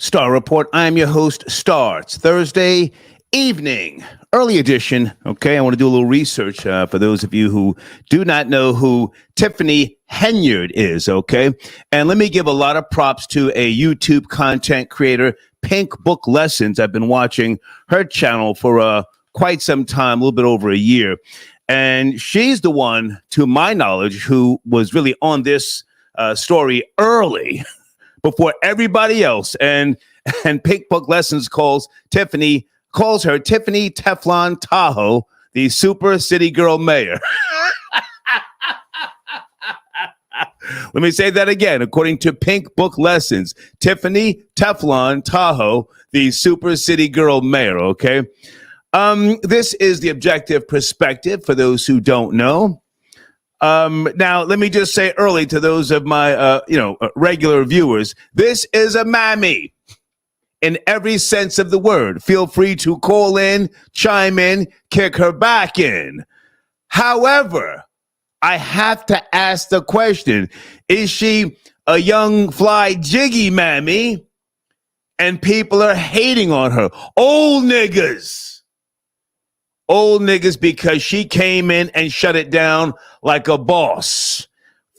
Star Report. I'm your host, Star. It's Thursday evening, early edition. Okay, I want to do a little research for those of you who do not know who Tiffany Henyard is. Okay, and let me give a lot of props to a YouTube content creator, Pink Book Lessons. I've been watching her channel for quite some time, a little bit over a year, and she's the one, to my knowledge, who was really on this story early. Before everybody else, and Pink Book Lessons calls her Tiffany Teflon Tahoe, the super city girl mayor. Let me say that again. According to Pink Book Lessons, Tiffany Teflon Tahoe, the super city girl mayor. Okay, this is the objective perspective for those who don't know. Now, let me just say early to those of my, regular viewers, this is a mammy in every sense of the word. Feel free to call in, chime in, kick her back in. However, I have to ask the question, is she a young fly jiggy mammy? And people are hating on her. Old niggas because she came in and shut it down like a boss.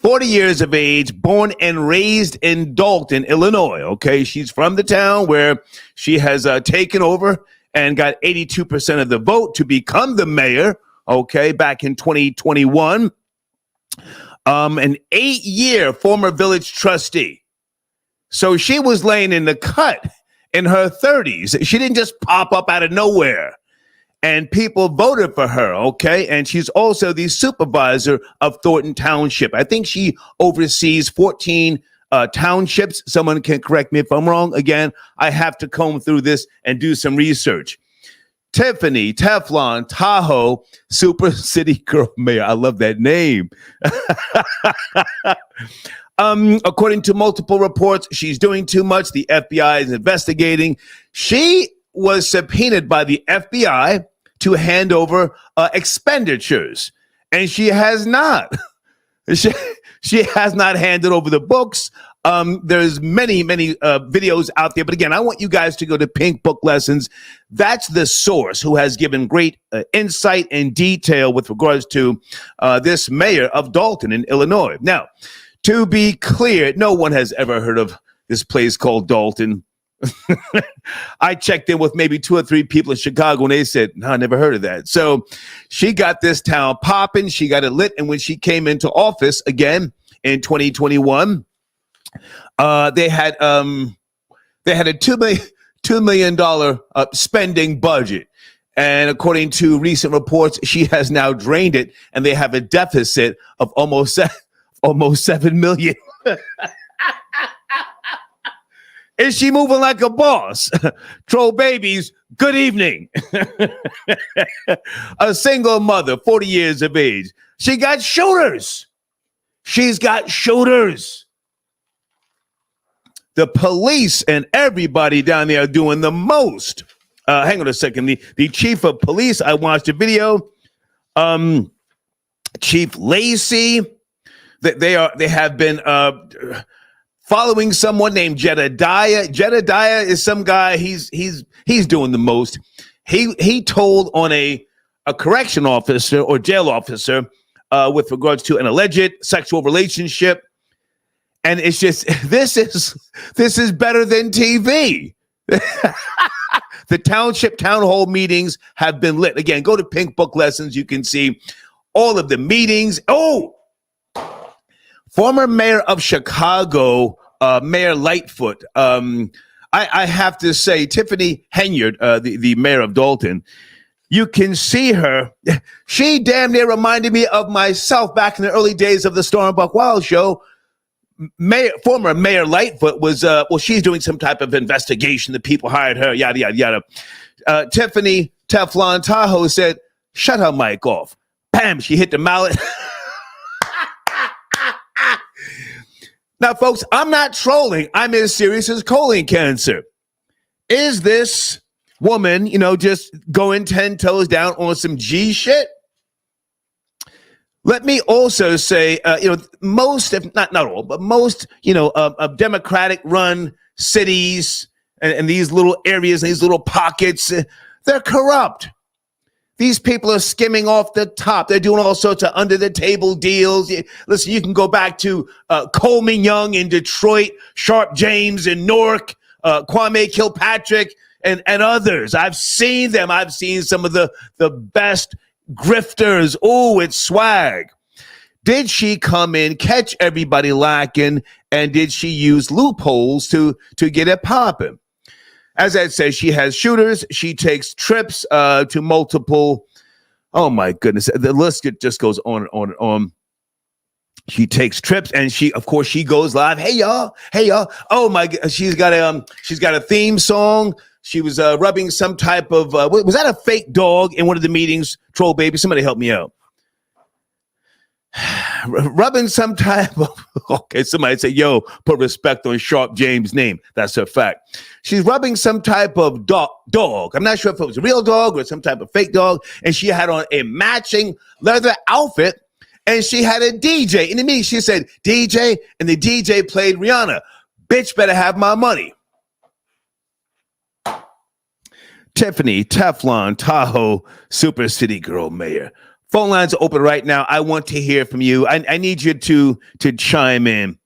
40 years of age, born and raised in Dolton, Illinois. Okay, she's from the town where she has taken over and got 82% of the vote to become the mayor. Okay, back in 2021. An 8-year former village trustee. So she was laying in the cut in her 30s. She didn't just pop up out of nowhere. And people voted for her, okay? And she's also the supervisor of Thornton Township. I think she oversees 14 townships. Someone can correct me if I'm wrong. Again, I have to comb through this and do some research. Tiffany Teflon Tahoe, super city girl mayor. I love that name. According to multiple reports, she's doing too much. The FBI is investigating. She was subpoenaed by the FBI to hand over expenditures, and she has not. She has not handed over the books. There's many videos out there, but again, I want you guys to go to Pink Book Lessons. That's the source who has given great insight and detail with regards to this mayor of Dolton in Illinois. Now, to be clear, no one has ever heard of this place called Dolton. I checked in with maybe 2 or 3 people in Chicago, and they said, no, I never heard of that. So she got this town popping. She got it lit. And when she came into office again in 2021, they had a $2 million spending budget. And according to recent reports, she has now drained it, and they have a deficit of almost $7 million. Is she moving like a boss? Troll babies, good evening. A single mother, 40 years of age. She got shooters. She's got shooters. The police and everybody down there are doing the most. Hang on a second. The chief of police, I watched a video. Chief Lacey, they have been following someone named Jedediah. Jedediah is some guy. He's doing the most. He told on a correction officer or jail officer with regards to an alleged sexual relationship, and it's just this is better than TV. The township town hall meetings have been lit. Again, go to Pink Book Lessons. You can see all of the meetings. Oh, former mayor of Chicago, Mayor Lightfoot. I have to say, Tiffany Henyard, the mayor of Dolton, you can see her. She damn near reminded me of myself back in the early days of the Storm Buck Wild show. Former Mayor Lightfoot was, she's doing some type of investigation. The people hired her, yada, yada, yada. Tiffany Teflon Tahoe said, shut her mic off. Bam, she hit the mallet. Now, folks, I'm not trolling. I'm as serious as colon cancer. Is this woman, just going 10 toes down on some G shit? Let me also say, most, if not all, but most, of Democratic-run cities, and these little areas, these little pockets, they're corrupt. These people are skimming off the top. They're doing all sorts of under-the-table deals. Listen, you can go back to Coleman Young in Detroit, Sharp James in Newark, Kwame Kilpatrick, and others. I've seen them. I've seen some of the best grifters. Oh, it's swag. Did she come in, catch everybody lacking, and did she use loopholes to get it popping? As I said, she has shooters. She takes trips to multiple. Oh my goodness, the list just goes on and on and on. She takes trips, and she goes live. Hey y'all. Oh my, she's got a theme song. She was rubbing some type of was that a fake dog in one of the meetings? Troll baby, somebody help me out. Rubbing some type of, okay, somebody say, yo, put respect on Sharp James' name. That's a fact. She's rubbing some type of dog. I'm not sure if it was a real dog or some type of fake dog. And she had on a matching leather outfit, and she had a DJ. In the meeting, she said, DJ, and the DJ played Rihanna. Bitch better have my money. Tiffany, Teflon, Tahoe, Super City Girl Mayor. Phone lines are open right now. I want to hear from you. I need you to chime in.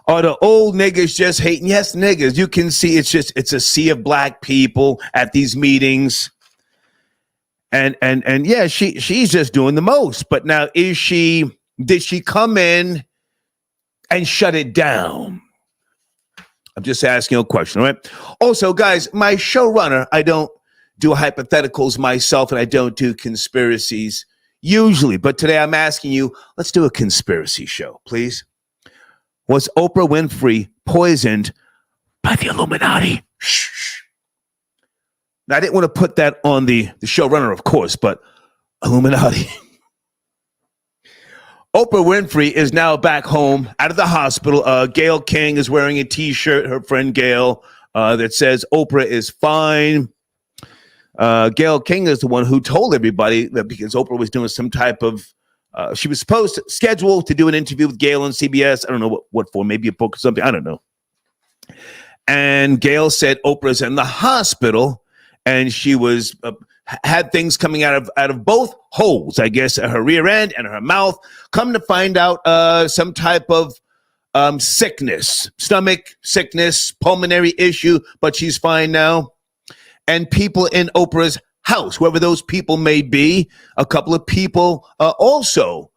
Are the old niggas just hating? Yes, niggas. You can see it's a sea of black people at these meetings. And yeah, she's just doing the most. But now did she come in and shut it down? I'm just asking a question, all right? Also, guys, my showrunner, I don't do hypotheticals myself, and I don't do conspiracies usually. But today I'm asking you, let's do a conspiracy show, please. Was Oprah Winfrey poisoned by the Illuminati? Shh. Now, I didn't want to put that on the showrunner, of course, but Illuminati. Oprah Winfrey is now back home out of the hospital. Gayle King is wearing a T-shirt, her friend Gayle, that says Oprah is fine. Gayle King is the one who told everybody that because Oprah was doing some type of, she was scheduled to do an interview with Gayle on CBS. I don't know what for, maybe a book or something. I don't know. And Gayle said Oprah's in the hospital, and she was had things coming out of both holes, I guess, her rear end and her mouth. Come to find out, some type of sickness, stomach sickness, pulmonary issue, but she's fine now. And people in Oprah's house, whoever those people may be, a couple of people also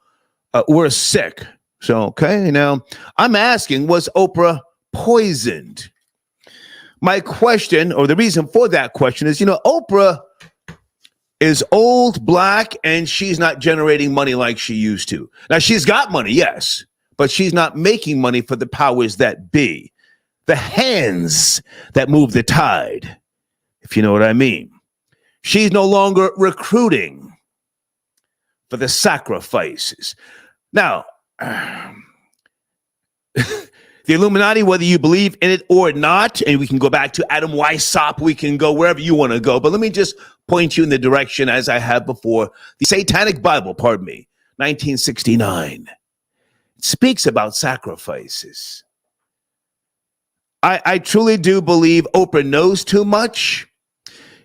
were sick. So, okay, now I'm asking, was Oprah poisoned? My question, or the reason for that question is, Oprah is old, black, and she's not generating money like she used to. Now, she's got money, yes, but she's not making money for the powers that be, the hands that move the tide, if you know what I mean. She's no longer recruiting for the sacrifices. Now, the Illuminati, whether you believe in it or not, and we can go back to Adam Weishaupt, we can go wherever you want to go, but let me just point you in the direction as I have before. The Satanic Bible, 1969, speaks about sacrifices. I truly do believe Oprah knows too much.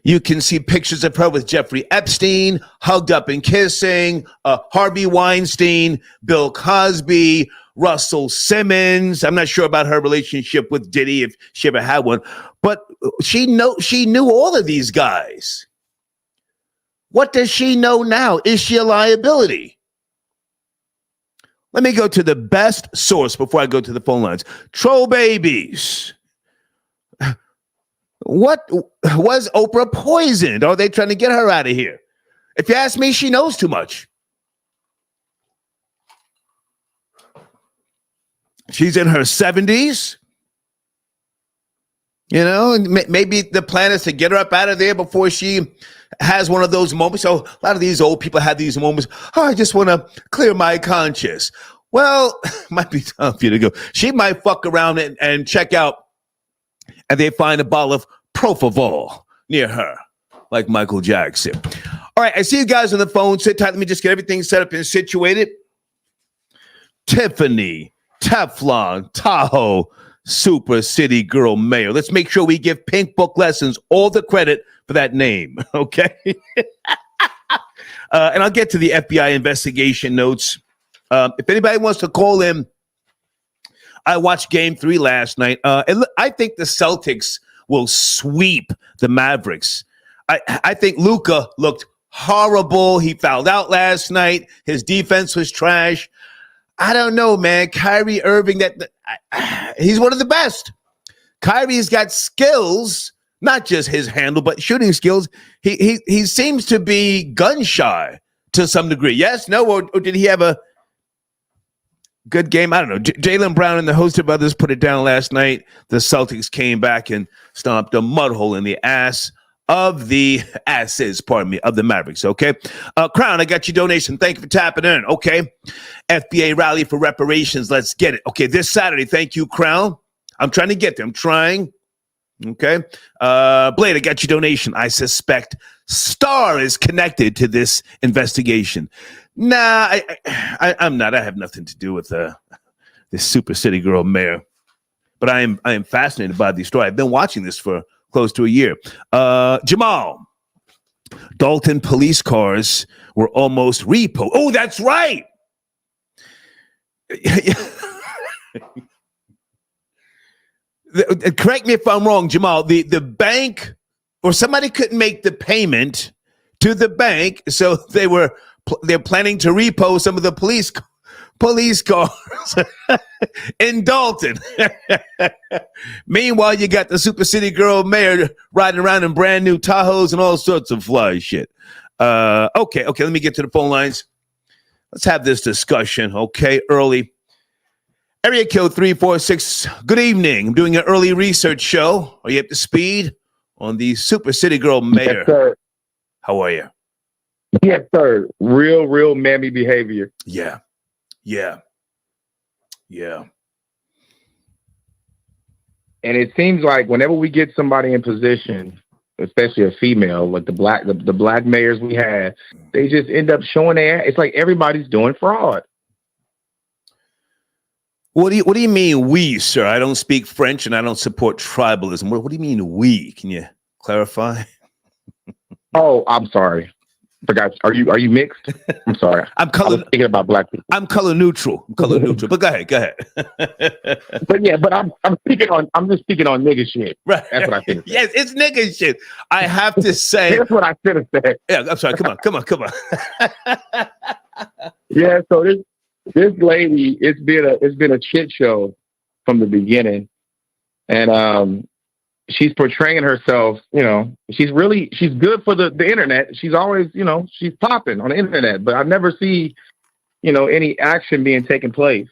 You can see pictures of her with Jeffrey Epstein, hugged up and kissing, Harvey Weinstein, Bill Cosby, Russell Simmons. I'm not sure about her relationship with Diddy, if she ever had one, but she knew all of these guys. What does she know now? Is she a liability? Let me go to the best source before I go to the phone lines. Troll babies. What was Oprah poisoned? Are they trying to get her out of here? If you ask me, she knows too much. She's in her 70s. Maybe the plan is to get her up out of there before she has one of those moments. So a lot of these old people have these moments. Oh, I just want to clear my conscience. Well, might be time for you to go. She might fuck around and check out, and they find a bottle of Propofol near her, like Michael Jackson. All right, I see you guys on the phone. Sit tight. Let me just get everything set up and situated. Tiffany, Teflon, Tahoe, Super City Girl Mayor. Let's make sure we give Pink Book Lessons all the credit for that name, okay? And I'll get to the FBI investigation notes. If anybody wants to call in, I watched Game 3 last night. And I think the Celtics will sweep the Mavericks. I think Luka looked horrible. He fouled out last night. His defense was trash. I don't know, man. Kyrie Irving, he's one of the best. Kyrie's got skills, not just his handle, but shooting skills. He seems to be gun shy to some degree. Yes, no, or did he have a good game? I don't know. Jaylen Brown and the Hoster brothers put it down last night. The Celtics came back and stomped a mud hole in the ass of the Mavericks, okay? Crown, I got your donation. Thank you for tapping in, okay? FBA rally for reparations. Let's get it. Okay, this Saturday. Thank you, Crown. I'm trying to get there. I'm trying. Okay. Blade, I got your donation. I suspect Star is connected to this investigation. Nah, I'm not. I have nothing to do with this Super City Girl Mayor. But I am fascinated by the story. I've been watching this for close to a year. Jamal, Dolton police cars were almost repo. Oh, that's right. Correct me if I'm wrong, Jamal. The bank or somebody couldn't make the payment to the bank, so they're planning to repo some of the police cars in Dolton. Meanwhile, you got the Super City Girl Mayor riding around in brand new Tahoes and all sorts of fly shit. Okay, let me get to the phone lines. Let's have this discussion, okay, early. Area code 346. Good evening. I'm doing an early research show. Are you up to speed on the Super City Girl Mayor? Yes, sir. How are you? Yes, sir. Real mammy behavior. Yeah. And it seems like whenever we get somebody in position, especially a female, like the black mayors we had, they just end up showing their ass. It's like everybody's doing fraud. What do you mean we, sir? I don't speak French and I don't support tribalism. What do you mean we? Can you clarify? Oh, I'm sorry. Forgot. Are you mixed? I'm sorry. I'm thinking about black people. I'm color neutral. But go ahead. but I'm just speaking on nigga shit. Right. That's what I think. Yes, it's nigga shit. I have to say. That's what I should have said. Yeah, I'm sorry. Come on. Yeah. So this lady, it's been a shit show from the beginning, and she's portraying herself. She's good for the internet. She's always, she's popping on the internet, but I never see, any action being taken place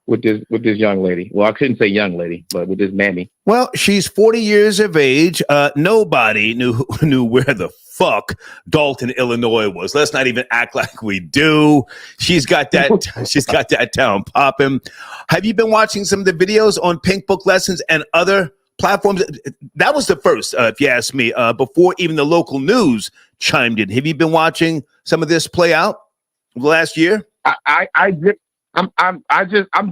with this young lady. Well, I couldn't say young lady, but with this mammy. Well, she's 40 years of age. Nobody knew where the fuck Dolton, Illinois was. Let's not even act like we do. She's got that town popping. Have you been watching some of the videos on Pink Book Lessons and other platforms? That was the first, if you ask me, before even the local news chimed in. Have you been watching some of this play out the last year? I'm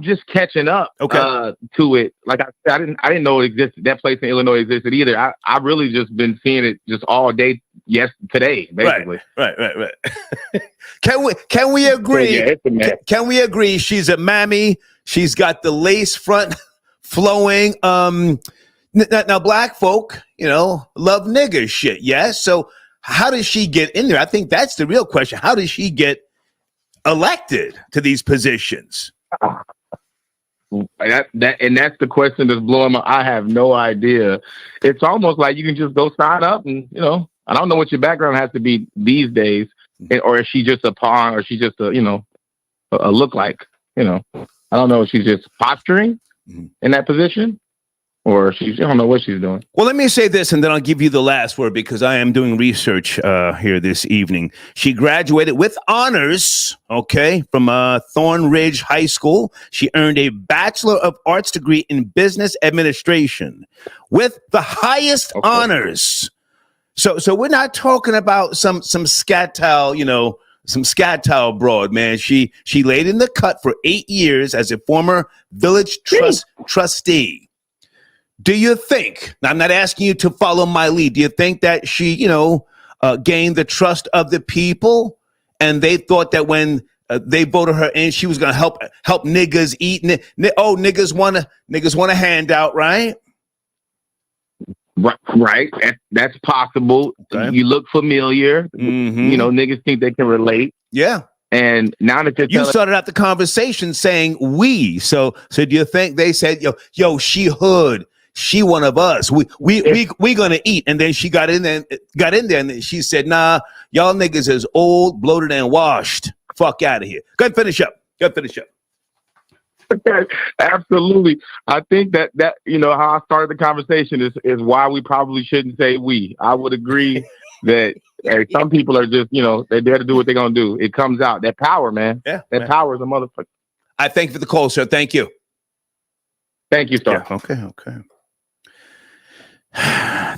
just catching up to it. Like I didn't know it existed. That place in Illinois existed either. I really just been seeing it just all day. Yes, today basically. Right. Can we agree? So, yeah, it's a mess. Can we agree? She's a mammy. She's got the lace front flowing. Now black folk, love nigger shit. Yes. So how does she get in there? I think that's the real question. How does she get elected to these positions? That's the question that's blowing my. I have no idea. It's almost like you can just go sign up, and I don't know what your background has to be these days, or is she just a pawn, or she just a look like. I don't know if she's just posturing in that position, or I don't know what she's doing. Well, let me say this, and then I'll give you the last word because I am doing research here this evening. She graduated with honors, from Thorn Ridge High School. She earned a Bachelor of Arts degree in Business Administration with the highest honors. So we're not talking about some scat-towel, some scat-towel broad, man. She laid in the cut for 8 years as a former village trustee. Do you think, now I'm not asking you to follow my lead, do you think that she, gained the trust of the people and they thought that when they voted her in, she was going to help niggas eat? Niggas want a handout, right? Right. That's possible. Okay. You look familiar. Mm-hmm. Niggas think they can relate. Yeah. And now that you started out the conversation saying we, so do you think they said, yo, she hood, she one of us, we gonna eat, and then she got in there and she said, nah, y'all niggas is old, bloated, and washed. Fuck out of here. Go ahead, finish up. Absolutely. I think that how I started the conversation is why we probably shouldn't say we. I would agree that some people are just, they're there to do what they're going to do. It comes out. That power, man. Yeah. That power is a motherfucker. I thank you for the call, sir. Thank you. Thank you, sir. Yeah, okay.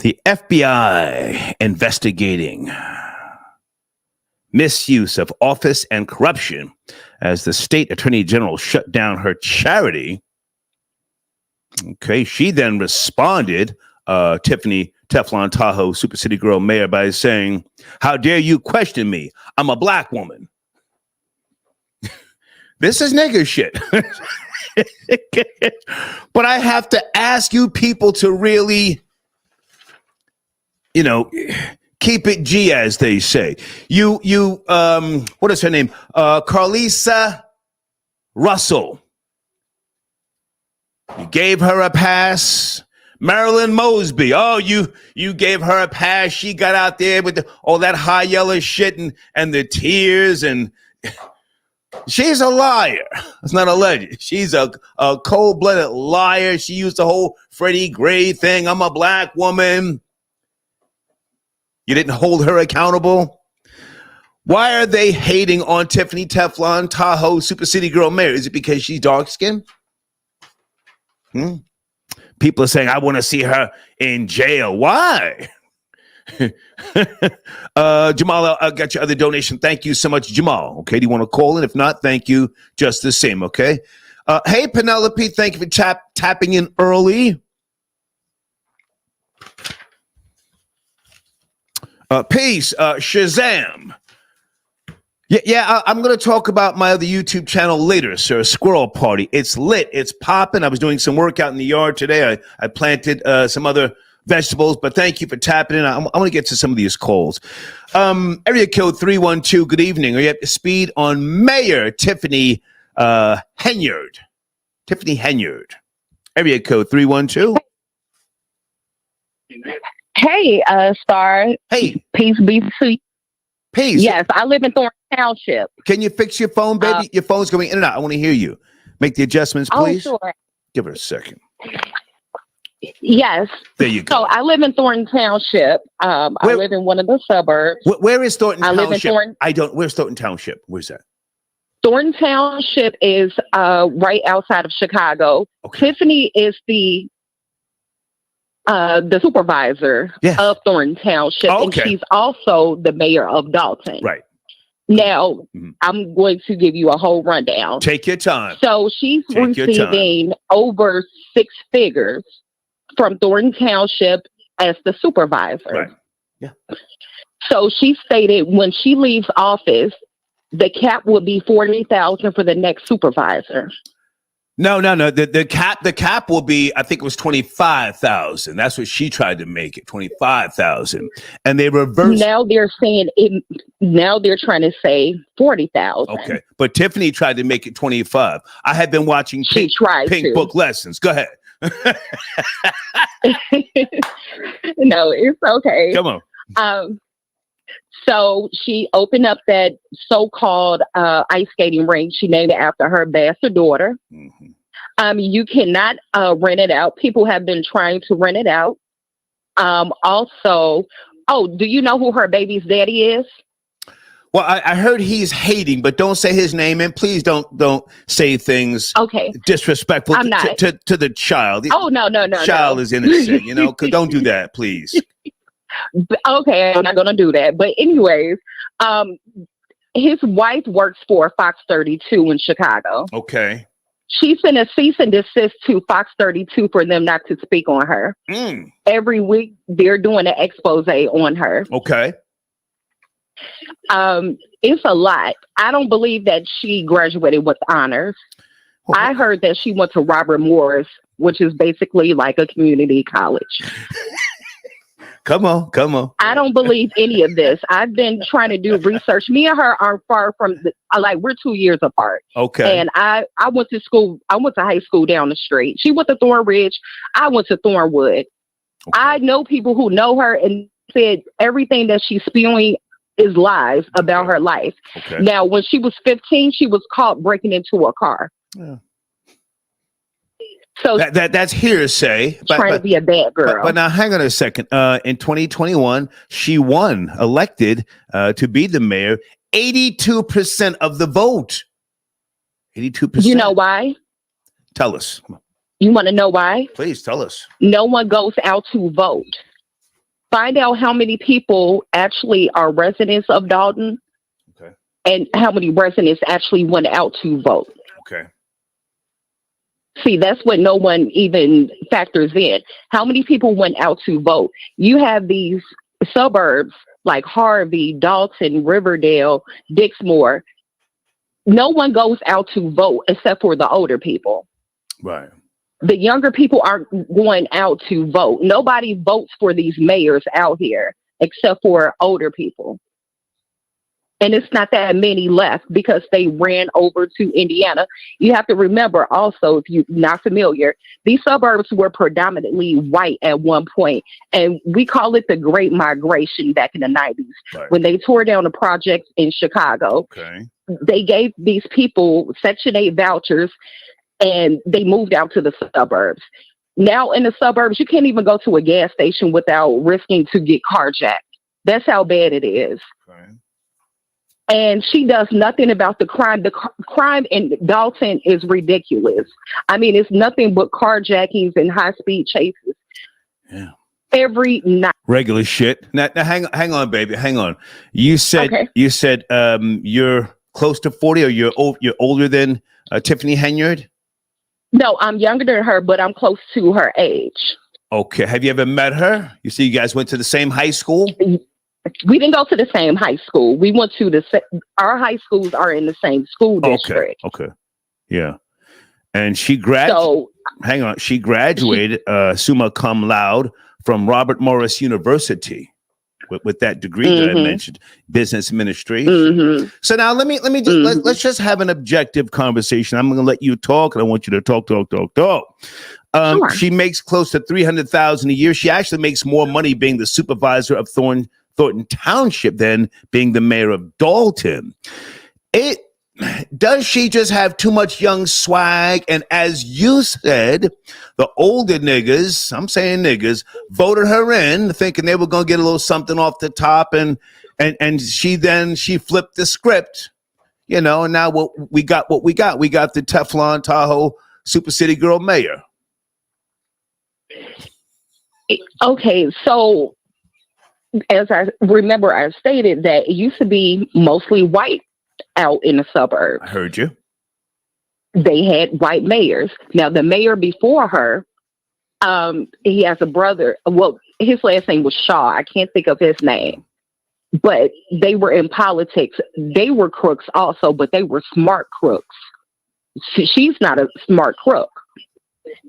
The FBI investigating misuse of office and corruption as the state attorney general shut down her charity. Okay, she then responded, Tiffany Teflon Tahoe, Super City Girl Mayor, by saying, how dare you question me? I'm a black woman. This is nigger shit. But I have to ask you people to really, keep it G, as they say. You, what is her name? Carlisa Russell. You gave her a pass. Marilyn Mosby. Oh, you gave her a pass. She got out there with all that high yellow shit and the tears, and she's a liar. It's not alleged. She's a cold-blooded liar. She used the whole Freddie Gray thing. I'm a black woman. You didn't hold her accountable. Why are they hating on Tiffany Teflon Tahoe, Super City Girl Mayor? Is it because she's dark-skinned? People are saying, I want to see her in jail. Why? Jamal, I got your other donation. Thank you so much, Jamal. Okay, do you want to call in? If not, thank you just the same, okay? Hey, Penelope, thank you for tapping in early. Peace, Shazam. Yeah, I'm going to talk about my other YouTube channel later, sir. Squirrel Party. It's lit. It's popping. I was doing some work out in the yard today. I planted some other vegetables, but thank you for tapping in. I want to get to some of these calls. Area code 312. Good evening. Are you up to speed on Mayor Tiffany Henyard? Tiffany Henyard. Area code 312. Hey, Star. Hey. Peace be to you. Peace. Yes, I live in Thornton Township. Can you fix your phone, baby? Your phone's going in and out. I want to hear you. Make the adjustments, please. Oh, sure. Give her a second. Yes. There you go. So I live in Thornton Township. I live in one of the suburbs. Where is Thornton Township? I live in Thornton. Where's Thornton Township? Where's that? Thornton Township is right outside of Chicago. Okay. Tiffany is the supervisor of Thornton Township, and she's also the mayor of Dolton. Right. Now, I'm going to give you a whole rundown. Take your time. So she's receiving over 6 figures from Thornton Township as the supervisor. Right. Yeah. So she stated when she leaves office, the cap will be $40,000 for the next supervisor. No. The cap will be, I think it was $25,000. That's what she tried to make it, $25,000, and they reversed. Now they're saying it. Now they're trying to say $40,000. Okay, but Tiffany tried to make it 25. I had been watching Pink Book Lessons. Go ahead. No, it's okay. Come on. So she opened up that so-called ice skating rink. She named it after her bastard daughter. Mm-hmm. You cannot rent it out. People have been trying to rent it out. Also, do you know who her baby's daddy is? Well, I heard he's hating, but don't say his name, and please don't say things disrespectful to the child. No. Child is innocent, don't do that, please. Okay, I'm not going to do that. But anyways, his wife works for Fox 32 in Chicago. Okay. She sent a cease and desist to Fox 32 for them not to speak on her. Every week, they're doing an expose on her. Okay. It's a lot. I don't believe that she graduated with honors. Well, I heard that she went to Robert Morris, which is basically like a community college. Come on. I don't believe any of this. I've been trying to do research. Me and her are far from, we're 2 years apart. Okay. And I went to school. I went to high school down the street. She went to Thornridge. I went to Thornwood. Okay. I know people who know her and said everything that she's spewing is lies about her life. Okay. Now, when she was 15, she was caught breaking into a car. Yeah. So that's hearsay. Trying to be a bad girl. But now, hang on a second. In 2021, she won, elected to be the mayor. 82% of the vote. 82%. You know why? Tell us. You want to know why? Please tell us. No one goes out to vote. Find out how many people actually are residents of Dolton. Okay. And how many residents actually went out to vote. Okay. See, that's what no one even factors in. How many people went out to vote? You have these suburbs like Harvey, Dolton, Riverdale, Dixmoor. No one goes out to vote except for the older people. Right. The younger people aren't going out to vote. Nobody votes for these mayors out here except for older people. And it's not that many left because they ran over to Indiana. You have to remember also, if you're not familiar, these suburbs were predominantly white at one point, and we call it the Great Migration back in the 90s. Right. When they tore down the projects in Chicago, they gave these people Section 8 vouchers, and they moved out to the suburbs. Now in the suburbs, you can't even go to a gas station without risking to get carjacked. That's how bad it is. Okay. And she does nothing about the crime. The crime in Dolton is ridiculous. I mean, it's nothing but carjackings and high-speed chases. Yeah. Every night. Regular shit. Now hang on, baby. Hang on. You said you're close to 40, or you're older than Tiffany Henyard? No, I'm younger than her, but I'm close to her age. Okay. Have you ever met her? You see, you guys went to the same high school? We didn't go to the same high school. We went to our high schools are in the same school district. Okay. Yeah. And she graduated. She graduated summa cum laude from Robert Morris University with that degree that I mentioned, business administration. So now let's just have an objective conversation. I'm going to let you talk, and I want you to talk. Sure. She makes close to $300,000 a year. She actually makes more money being the supervisor of Thornton Township than being the mayor of Dolton. Does she just have too much young swag? And as you said, the older niggas, I'm saying niggas, voted her in thinking they were going to get a little something off the top. And she flipped the script, and now we got. We got the Teflon Tahoe Super City Girl mayor. Okay, so as I remember, I stated that it used to be mostly white out in the suburbs. I heard you. They had white mayors. Now, the mayor before her, he has a brother. Well, his last name was Shaw. I can't think of his name. But they were in politics. They were crooks also, but they were smart crooks. She's not a smart crook.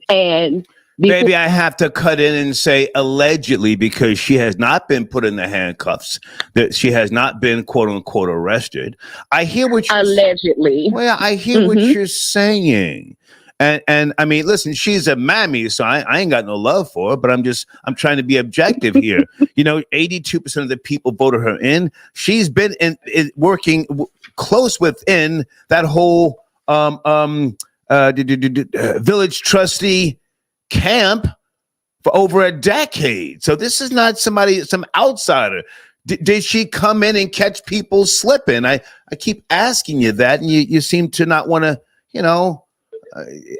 And maybe I have to cut in and say allegedly, because she has not been put in the handcuffs, that she has not been quote unquote arrested. I hear what you're allegedly. Well, I hear what you're saying. And I mean, listen, she's a mammy, so I ain't got no love for her, but I'm trying to be objective here. 82% of the people voted her in. She's been working close within that whole village trustee camp for over a decade. So this is not some outsider. Did she come in and catch people slipping? I keep asking you that, and you seem to not want to,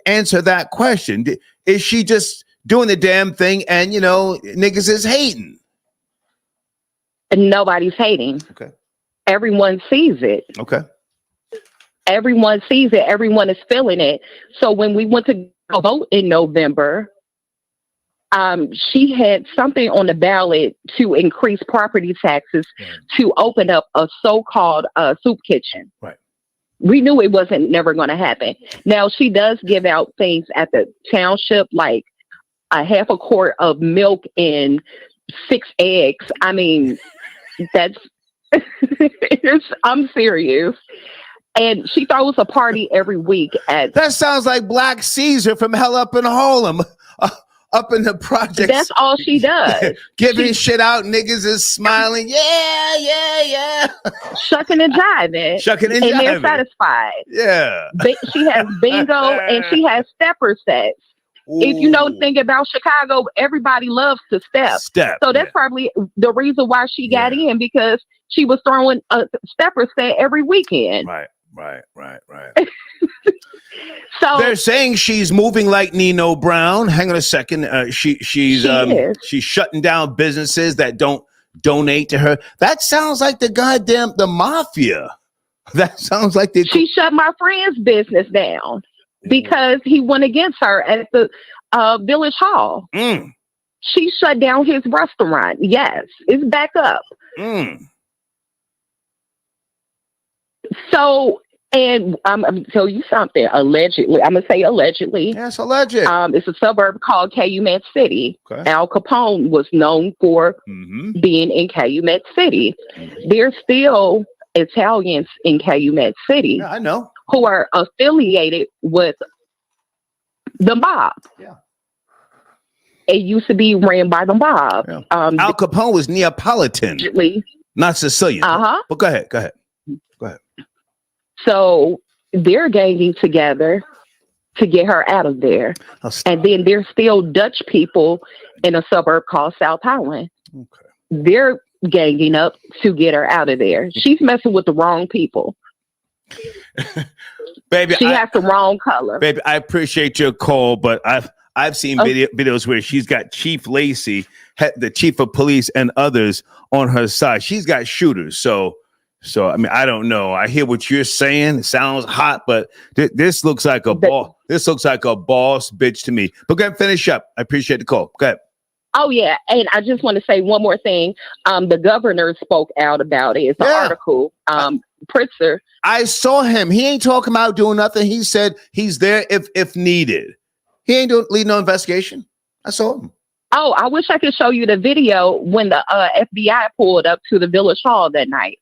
answer that question. Is she just doing the damn thing and, niggas is hating? And nobody's hating. Okay. Everyone sees it. Okay. Everyone sees it. Everyone is feeling it. So when we went to go vote in November, she had something on the ballot to increase property taxes to open up a so-called soup kitchen. Right. We knew it wasn't never going to happen. Now she does give out things at the township, like a half a quart of milk and 6 eggs. I mean, that's I'm serious. And she throws a party every week at. That sounds like Black Caesar from Hell Up in Harlem. Up in the projects. That's all she does. Giving shit out, niggas is smiling. Yeah. Shucking and jiving. And they're satisfied. Yeah. She has bingo and she has stepper sets. Ooh. If you know anything about Chicago, everybody loves to step. So that's probably the reason why she got in, because she was throwing a stepper set every weekend. Right. So they're saying she's moving like Nino Brown. Hang on a second. She's shutting down businesses that don't donate to her. That sounds like the mafia. That sounds like she shut my friend's business down because he went against her at the Village Hall. She shut down his restaurant. Yes, it's back up. So, and I'm going to tell you something. Allegedly, I'm going to say allegedly. Yes, alleged. It's a suburb called Calumet City. Okay. Al Capone was known for being in Calumet City. There's still Italians in Calumet City. Yeah, I know. Who are affiliated with the mob. Yeah. It used to be ran by the mob. Yeah. Al Capone was Neapolitan, not Sicilian. But go ahead. So they're ganging together to get her out of there. And then there's still Dutch people in a suburb called South Highland. Okay. They're ganging up to get her out of there. She's messing with the wrong people. Baby, she has the wrong color. Baby, I appreciate your call, but I've seen videos where she's got Chief Lacey, the chief of police, and others on her side. She's got shooters. So I mean, I don't know. I hear what you're saying. It sounds hot, but this looks like a boss. This looks like a boss bitch to me. But go ahead and finish up. I appreciate the call. Go ahead. Oh yeah, and I just want to say one more thing. The governor spoke out about it. It's an article. Pritzker. I saw him. He ain't talking about doing nothing. He said he's there if needed. He ain't leading no investigation. I saw him. Oh, I wish I could show you the video when the FBI pulled up to the Village Hall that night.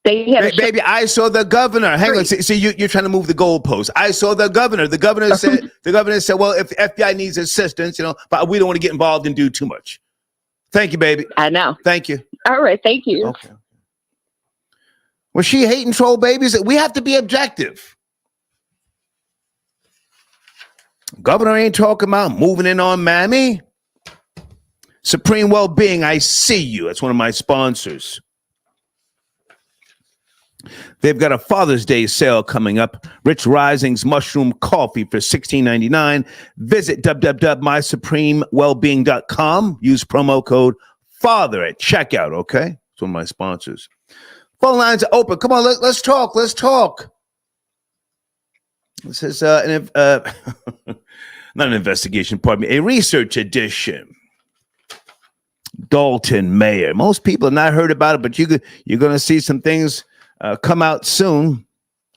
They had baby, I saw the governor. Hang on. See, you're trying to move the goalpost. I saw the governor. The governor said, well, if the FBI needs assistance, but we don't want to get involved and do too much. Thank you, baby. I know. Thank you. All right. Thank you. Okay. Was she hating troll babies? We have to be objective. Governor ain't talking about moving in on Mammy. Supreme Wellbeing, I see you. That's one of my sponsors. They've got a Father's Day sale coming up. Rich Rising's mushroom coffee for $16.99. Visit www.mysupremewellbeing.com. Use promo code FATHER at checkout, okay? It's one of my sponsors. Phone lines are open. Come on, let's talk. Let's talk. This is not an investigation, pardon me, a research edition. Dolton Mayor. Most people have not heard about it, but you're going to see some things come out soon.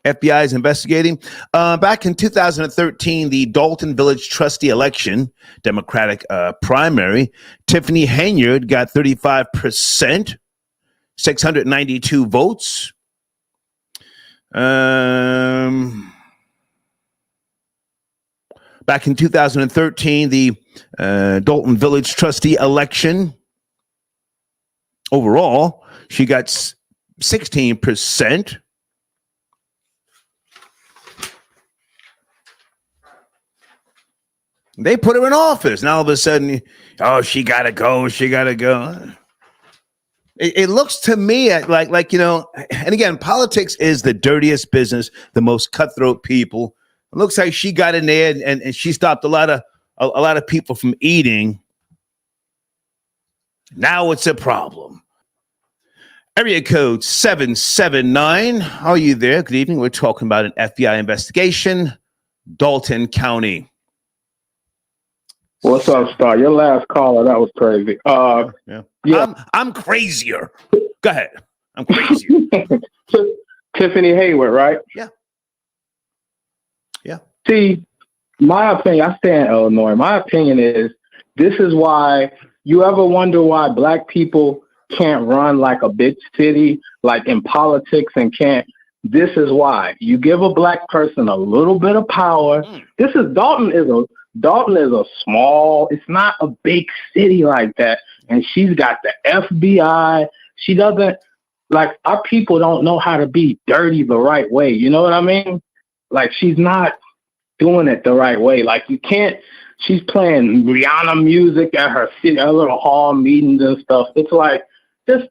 FBI is investigating. Back in 2013, the Dolton Village trustee election, Democratic primary, Tiffany Henyard got 35%, 692 votes. Back in 2013, the Dolton Village trustee election, overall, she got 16%. They put her in office. Now all of a sudden, she got to go. She got to go. It looks to me like and again, politics is the dirtiest business, the most cutthroat people. It looks like she got in there and she stopped a lot of people from eating. Now it's a problem. Area code 779. Are you there? Good evening. We're talking about an FBI investigation, Dolton County. What's up, Star? Your last caller, that was crazy. Yeah. I'm crazier. Go ahead. I'm crazier. Tiffany Henyard, right? Yeah. Yeah. See, my opinion, I stay in Illinois. My opinion is this is why you ever wonder why black people can't run like a big city, like in politics and can't. This is why you give a black person a little bit of power. This is Dolton is a small, it's not a big city like that. And she's got the FBI. She doesn't, like, our people don't know how to be dirty the right way. You know what I mean? Like, she's not doing it the right way. Like, you can't, she's playing Rihanna music at her city, her little hall meetings and stuff. It's like,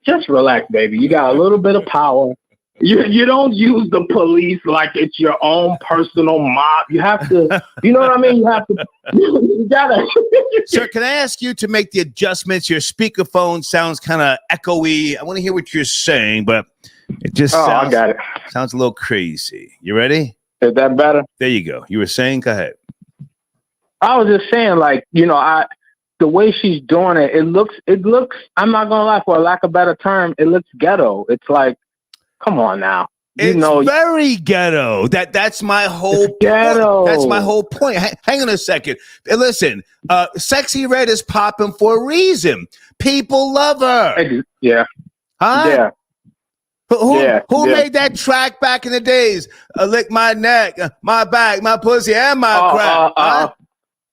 just relax, baby. You got a little bit of power. You don't use the police like it's your own personal mob. You have to, you know what I mean? You have to, you gotta. Sir, can I ask you to make the adjustments? Your speakerphone sounds kind of echoey. I want to hear what you're saying, but it just I got it. Sounds a little crazy. You ready? Is that better? There you go. You were saying, go ahead. I was just saying, like, the way she's doing it, it looks, I'm not going to lie, for a lack of a better term, it looks ghetto. It's like, come on now. It's very ghetto. That's my whole ghetto. Point. That's my whole point. Hang on a second. Listen, Sexy Red is popping for a reason. People love her. Yeah. Huh? Yeah. Who made that track back in the days? Lick my neck, my back, my pussy, and my crap.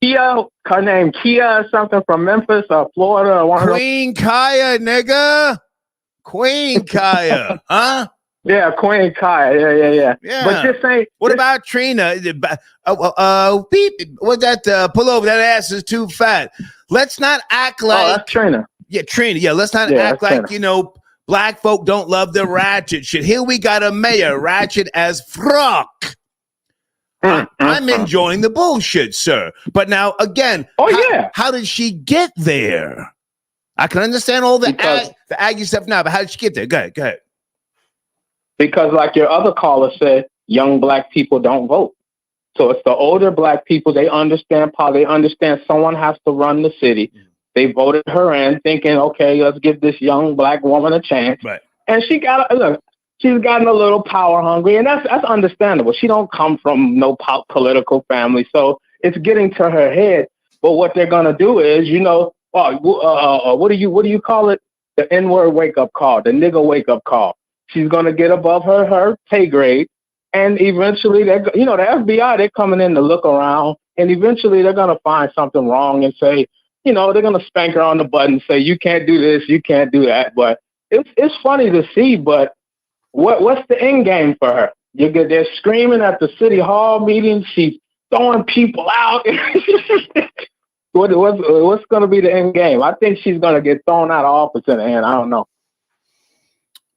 Kia, her name Kia or something from Memphis or Florida. Queen Kaya, nigga. Queen Kaya, huh? Yeah, Queen Kaya. Yeah. But this ain't. What about Trina? Beep. What that? Pull over. That ass is too fat. Let's not act like. Oh, that's Trina. Yeah, Trina. Yeah, let's not act like Trina. Black folk don't love the ratchet shit. Here we got a mayor ratchet as fuck. I'm enjoying the bullshit, sir. But now again, how did she get there? I can understand all the Aggie stuff now, but how did she get there? Go ahead. Because like your other caller said, young black people don't vote. So it's the older black people, they understand power. They understand someone has to run the city. They voted her in thinking, okay, let's give this young black woman a chance. Right. And she's gotten a little power hungry, and that's understandable. She don't come from no political family, so it's getting to her head. But what they're gonna do is, what do you call it? The N-word wake up call, the nigga wake up call. She's gonna get above her pay grade, and eventually, the FBI, they're coming in to look around, and eventually they're gonna find something wrong and say, they're gonna spank her on the butt and say, you can't do this, you can't do that. But it's funny to see, but what's the end game for her? They're screaming at the city hall meeting. She's throwing people out. What's going to be the end game? I think she's going to get thrown out of office in the end. I don't know.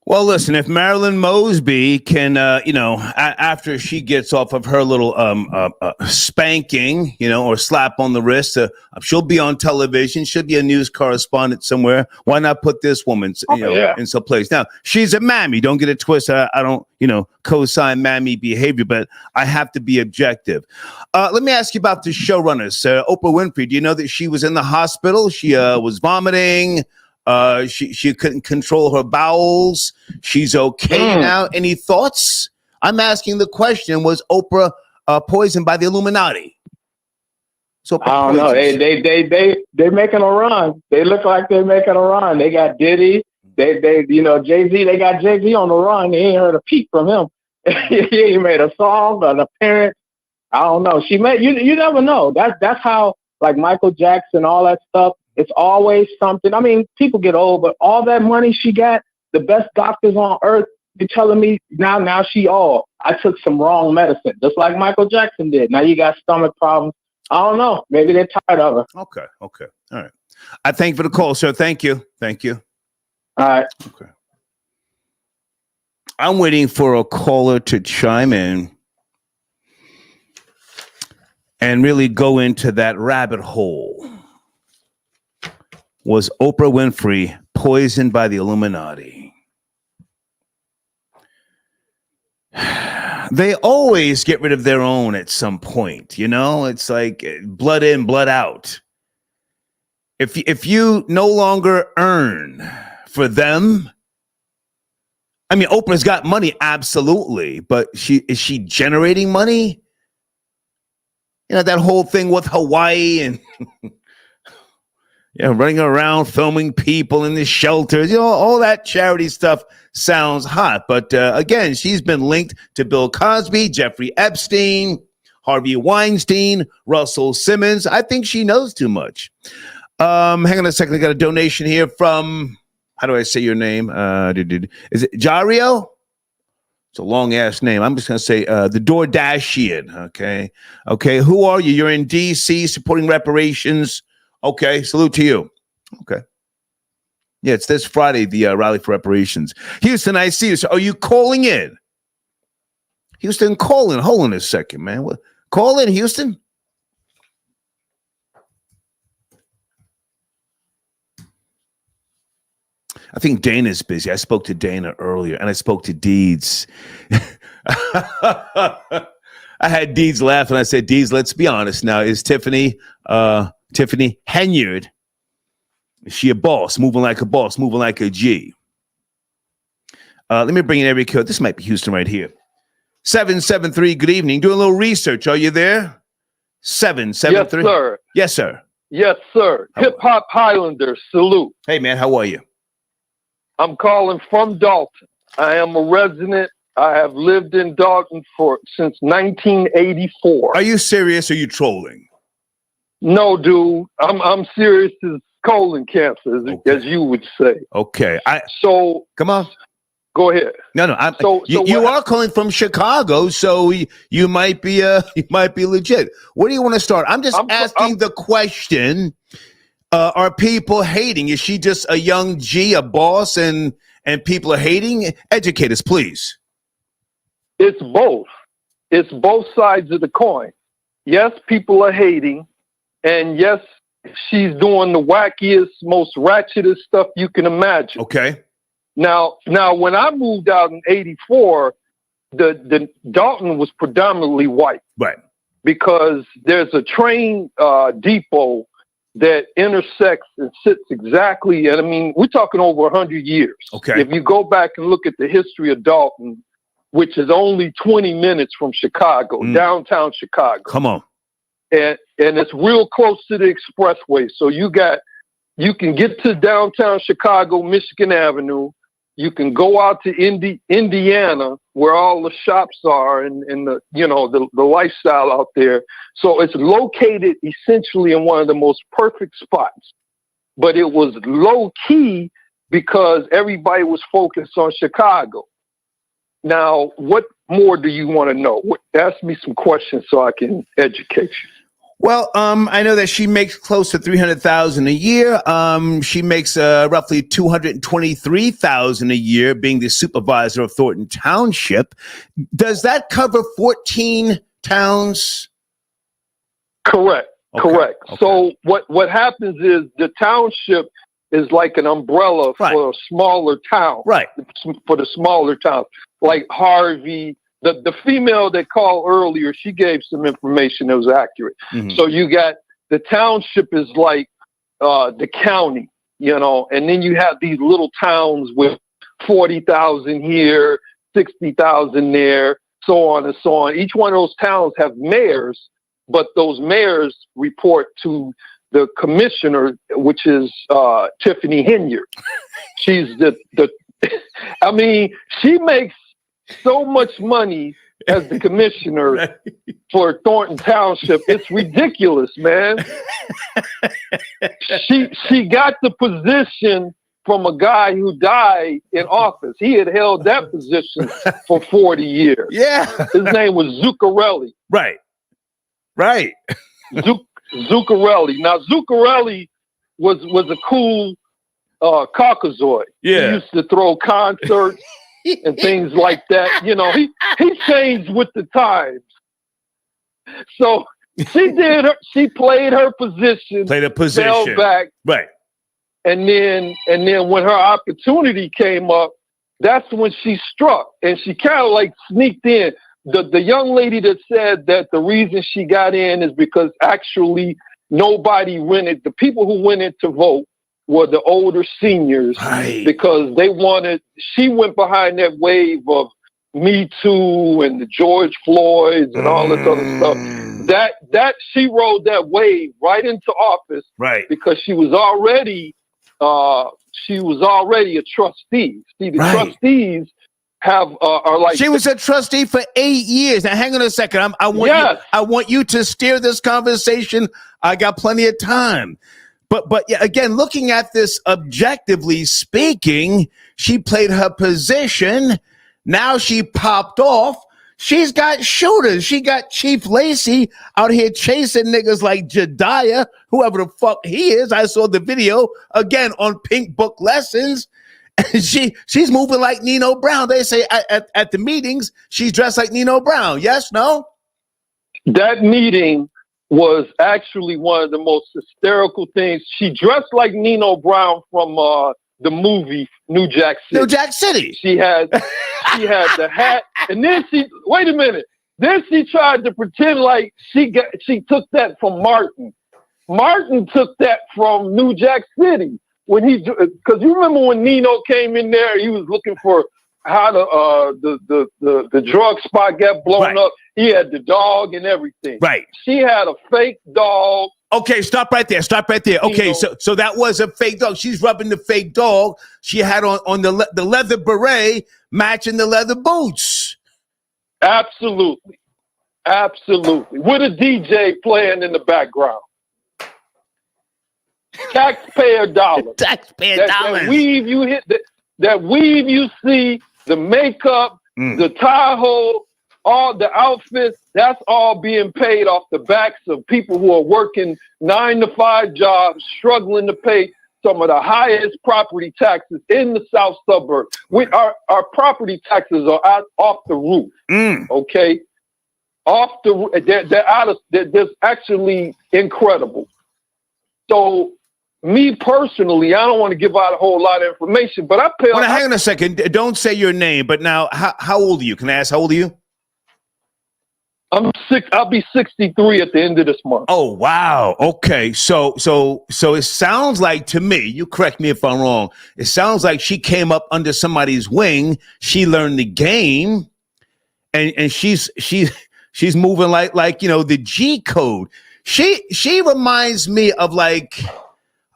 Well, listen, if Marilyn Mosby can, after she gets off of her little spanking, or slap on the wrist, she'll be on television. She'll be a news correspondent somewhere. Why not put this woman, in some place? Now, she's a mammy. Don't get it twisted. I don't, co-sign mammy behavior, but I have to be objective. Let me ask you about the showrunners. Oprah Winfrey, do you know that she was in the hospital? She was vomiting. She couldn't control her bowels. She's okay now. Any thoughts? I'm asking the question: was Oprah poisoned by the Illuminati? So I don't know. They making a run. They look like they're making a run. They got Diddy. They Jay-Z. They got Jay-Z on the run. They ain't heard a peep from him. He made a song, an appearance. I don't know. She made you never know. That's how, like Michael Jackson, all that stuff. It's always something. I mean, people get old, but all that money she got, the best doctors on earth, you're telling me now I took some wrong medicine, just like Michael Jackson did. Now you got stomach problems. I don't know. Maybe they're tired of her. Okay. All right. I thank you for the call, sir. Thank you. All right. Okay. I'm waiting for a caller to chime in and really go into that rabbit hole. Was Oprah Winfrey poisoned by the Illuminati? they always get rid of their own at some point. You know, it's like blood in, blood out. If you no longer earn for them, I mean, Oprah's got money, absolutely, but is she generating money? You know, that whole thing with Hawaii and running around filming people in the shelters, all that charity stuff sounds hot. But again, she's been linked to Bill Cosby, Jeffrey Epstein, Harvey Weinstein, Russell Simmons. I think she knows too much. Hang on a second. I got a donation here from, how do I say your name? Is it Jario? It's a long ass name. I'm just going to say the DoorDashian. Okay. Who are you? You're in DC supporting reparations. Okay. Salute to you. Okay. Yeah, it's this Friday, the rally for reparations. Houston, I see you. So are you calling in? Houston, call in. Hold on a second, man. Call in, Houston. I think Dana's busy. I spoke to Dana earlier, and I spoke to Deeds. I had Deeds laugh, and I said, Deeds, let's be honest now. Is Tiffany Henyard, is she a boss, moving like a boss, moving like a G? Let me bring in area code. This might be Houston right here. 773, good evening. Doing a little research. Are you there? 773? Yes, sir. Yes, sir. Yes, sir. Hip-hop Highlander, salute. Hey, man, how are you? I'm calling from Dolton. I am a resident. I have lived in Dolton since 1984. Are you serious or are you trolling? No, dude. I'm serious as colon cancer, as you would say. Okay. So come on. Go ahead. No. You are calling from Chicago, so you might be legit. Where do you want to start? I'm just asking the question. Are people hating? Is she just a young G, a boss, and people are hating? Educate us, please. It's both. It's both sides of the coin. Yes, people are hating, and yes, she's doing the wackiest, most ratchetest stuff you can imagine. Okay. Now, when I moved out in '84, the Dolton was predominantly white, right? Because there's a train depot that intersects and sits exactly, and I mean, we're talking over 100 years. Okay. If you go back and look at the history of Dolton, which is only 20 minutes from Chicago, downtown Chicago. Come on. And it's real close to the expressway. So you can get to downtown Chicago, Michigan Avenue. You can go out to Indiana, where all the shops are and the lifestyle out there. So it's located essentially in one of the most perfect spots. But it was low key because everybody was focused on Chicago. Now, what more do you want to know? Ask me some questions so I can educate you. Well, I know that she makes close to $300,000 a year. She makes roughly $223,000 a year, being the supervisor of Thornton Township. Does that cover 14 towns? Correct. Correct. Okay. So what happens is the township is like an umbrella for a smaller town. Right. For the smaller towns, like Harvey. The female that called earlier, she gave some information that was accurate. Mm-hmm. So you got the township is like the county, and then you have these little towns with 40,000 here, 60,000 there, so on and so on. Each one of those towns have mayors, but those mayors report to the commissioner, which is Tiffany Henyard. She's I mean, she makes so much money as the commissioner for Thornton Township. It's ridiculous, man. She got the position from a guy who died in office. He had held that position for 40 years. Yeah. His name was Zuccarelli. Right. Zuccarelli. Now, Zuccarelli was a cool Caucasoid. Yeah. He used to throw concerts and things like that. He changed with the times. So she played her position. Fell back. Right. And then when her opportunity came up, that's when she struck, and she kind of like sneaked in. The young lady that said that the reason she got in is because actually nobody rented. The people who went in to vote were the older seniors, right, because they wanted. She went behind that wave of Me Too and the George Floyds and all this other stuff. That she rode that wave right into office, right, because she was already a trustee. See, the trustees are like, she was a trustee for 8 years. Now, hang on a second. I want you to steer this conversation. I got plenty of time. But yeah, again, looking at this objectively speaking, she played her position. Now she popped off. She's got shooters. She got Chief Lacey out here chasing niggas like Jediah, whoever the fuck he is. I saw the video again on Pink Book Lessons. And she's moving like Nino Brown. They say at the meetings, she's dressed like Nino Brown. Yes, no? That meeting was actually one of the most hysterical things. She dressed like Nino Brown from the movie New Jack City. New Jack City. She had the hat, and then wait a minute. Then she tried to pretend like she took that from Martin. Martin took that from New Jack City because you remember when Nino came in there, he was looking for how the drug spot got blown up. He had the dog and everything. Right. She had a fake dog. Okay, stop right there. Okay, so that was a fake dog. She's rubbing the fake dog. She had on the leather beret matching the leather boots. Absolutely. With a DJ playing in the background. Taxpayer dollars. That weave you hit, that weave you see, the makeup, the Tahoe, all the outfits, that's all being paid off the backs of people who are working 9-to-5 jobs, struggling to pay some of the highest property taxes in the South suburbs. Our property taxes are off the roof. Okay, they're actually incredible. So, me personally, I don't want to give out a whole lot of information, but I pay. Well, hang on a second. Don't say your name. But now, how old are you? Can I ask how old are you? I'll be 63 at the end of this month. Oh, wow. Okay. So it sounds like to me, you correct me if I'm wrong, it sounds like she came up under somebody's wing. She learned the game and she's moving like, you know, the G code. She reminds me of like,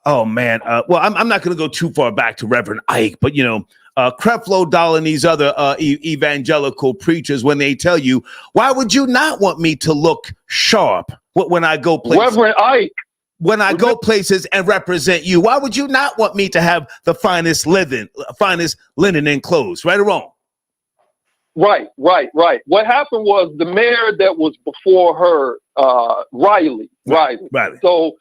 oh man. Well, I'm not going to go too far back to Reverend Ike, but you know, Creflo Dollar and these other evangelical preachers, when they tell you, why would you not want me to look sharp when I go places? Reverend Ike. When I go places and represent you, why would you not want me to have the finest linen and clothes? Right or wrong? Right. What happened was the mayor that was before her, Riley. So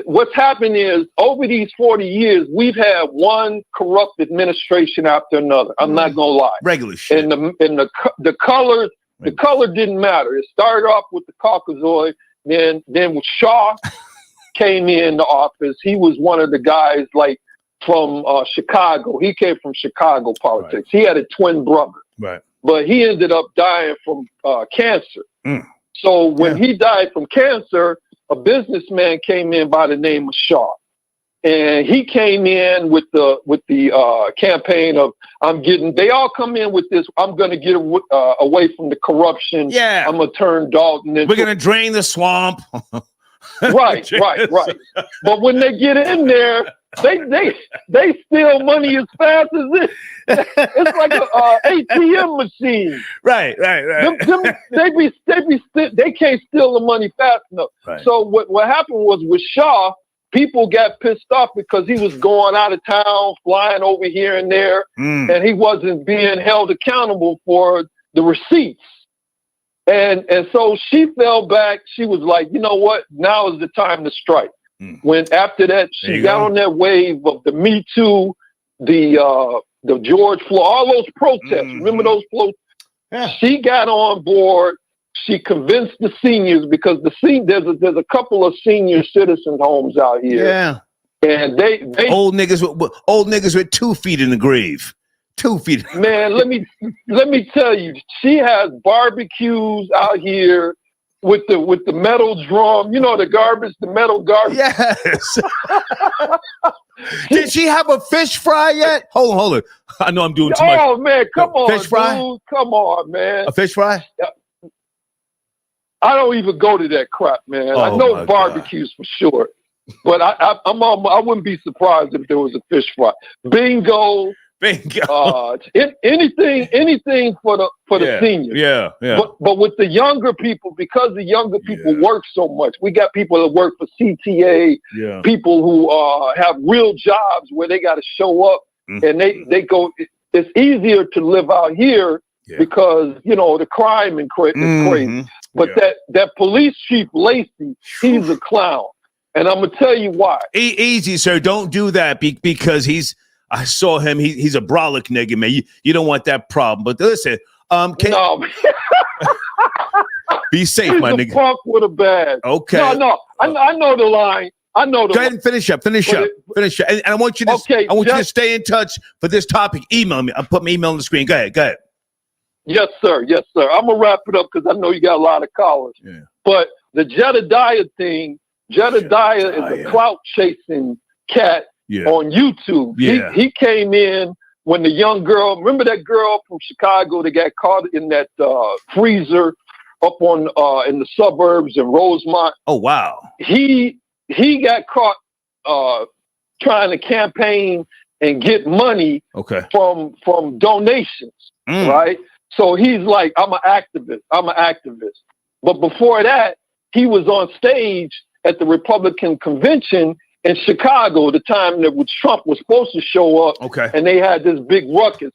what's happened is over these 40 years, we've had one corrupt administration after another. I'm not gonna lie. Regular shit. And the colors, the color didn't matter. It started off with the Caucasoid, then with Shaw came in the office. He was one of the guys like from Chicago. He came from Chicago politics. Right. He had a twin brother. Right. But he ended up dying from cancer. So when he died from cancer, a businessman came in by the name of Shaw, and he came in with the campaign of they all come in with this. I'm going to get away from the corruption. Yeah, I'm going to turn Dolton into. We're going to drain the swamp. Right. But when they get in there, they steal money as fast as this. It's like an ATM machine. Right. They can't steal the money fast enough. Right. So what happened was with Shaw, people got pissed off because he was going out of town, flying over here and there, and he wasn't being held accountable for the receipts. And so she fell back. She was like, you know what? Now is the time to strike. When after that, she got on that wave of the Me Too, the George Floyd, all those protests. Remember those protests? Yeah. She got on board. She convinced the seniors because there's a couple of senior citizens homes out here. Yeah, and they old niggas with 2 feet in the grave. 2 feet. Man, let me tell you, she has barbecues out here with the metal drum. You know, the metal garbage. Yes. Did she have a fish fry yet? Hold on. I know I'm doing too much. Oh man, come on, fish fry? dude. Come on, man. A fish fry? I don't even go to that crap, man. Oh, I know barbecues for sure, but I wouldn't be surprised if there was a fish fry. Bingo. Anything for the seniors. Yeah. But with the younger people, because the younger people work so much, we got people that work for CTA. Yeah. People who have real jobs where they got to show up, and they go. It's easier to live out here because the crime is crazy. But that police chief Lacey, he's a clown, and I'm gonna tell you why. Easy, sir. Don't do that because I saw him. He's a brolic nigga, man. You don't want that problem. But listen, be safe, he's my a nigga. Punk with a bag. Okay. No. I know the line. I know the. Go ahead and finish up. And I want you to. I want you to stay in touch for this topic. Email me. I'll put my email on the screen. Go ahead. Yes, sir. I'm gonna wrap it up because I know you got a lot of callers. Yeah. But the Jedediah thing, Jedediah is a clout chasing cat on YouTube. Yeah. He came in when the young girl. Remember that girl from Chicago that got caught in that freezer up on in the suburbs in Rosemont? Oh wow. He got caught trying to campaign and get money from donations, right? So he's like, I'm an activist. But before that, he was on stage at the Republican convention in Chicago, the time that Trump was supposed to show up. Okay. And they had this big ruckus.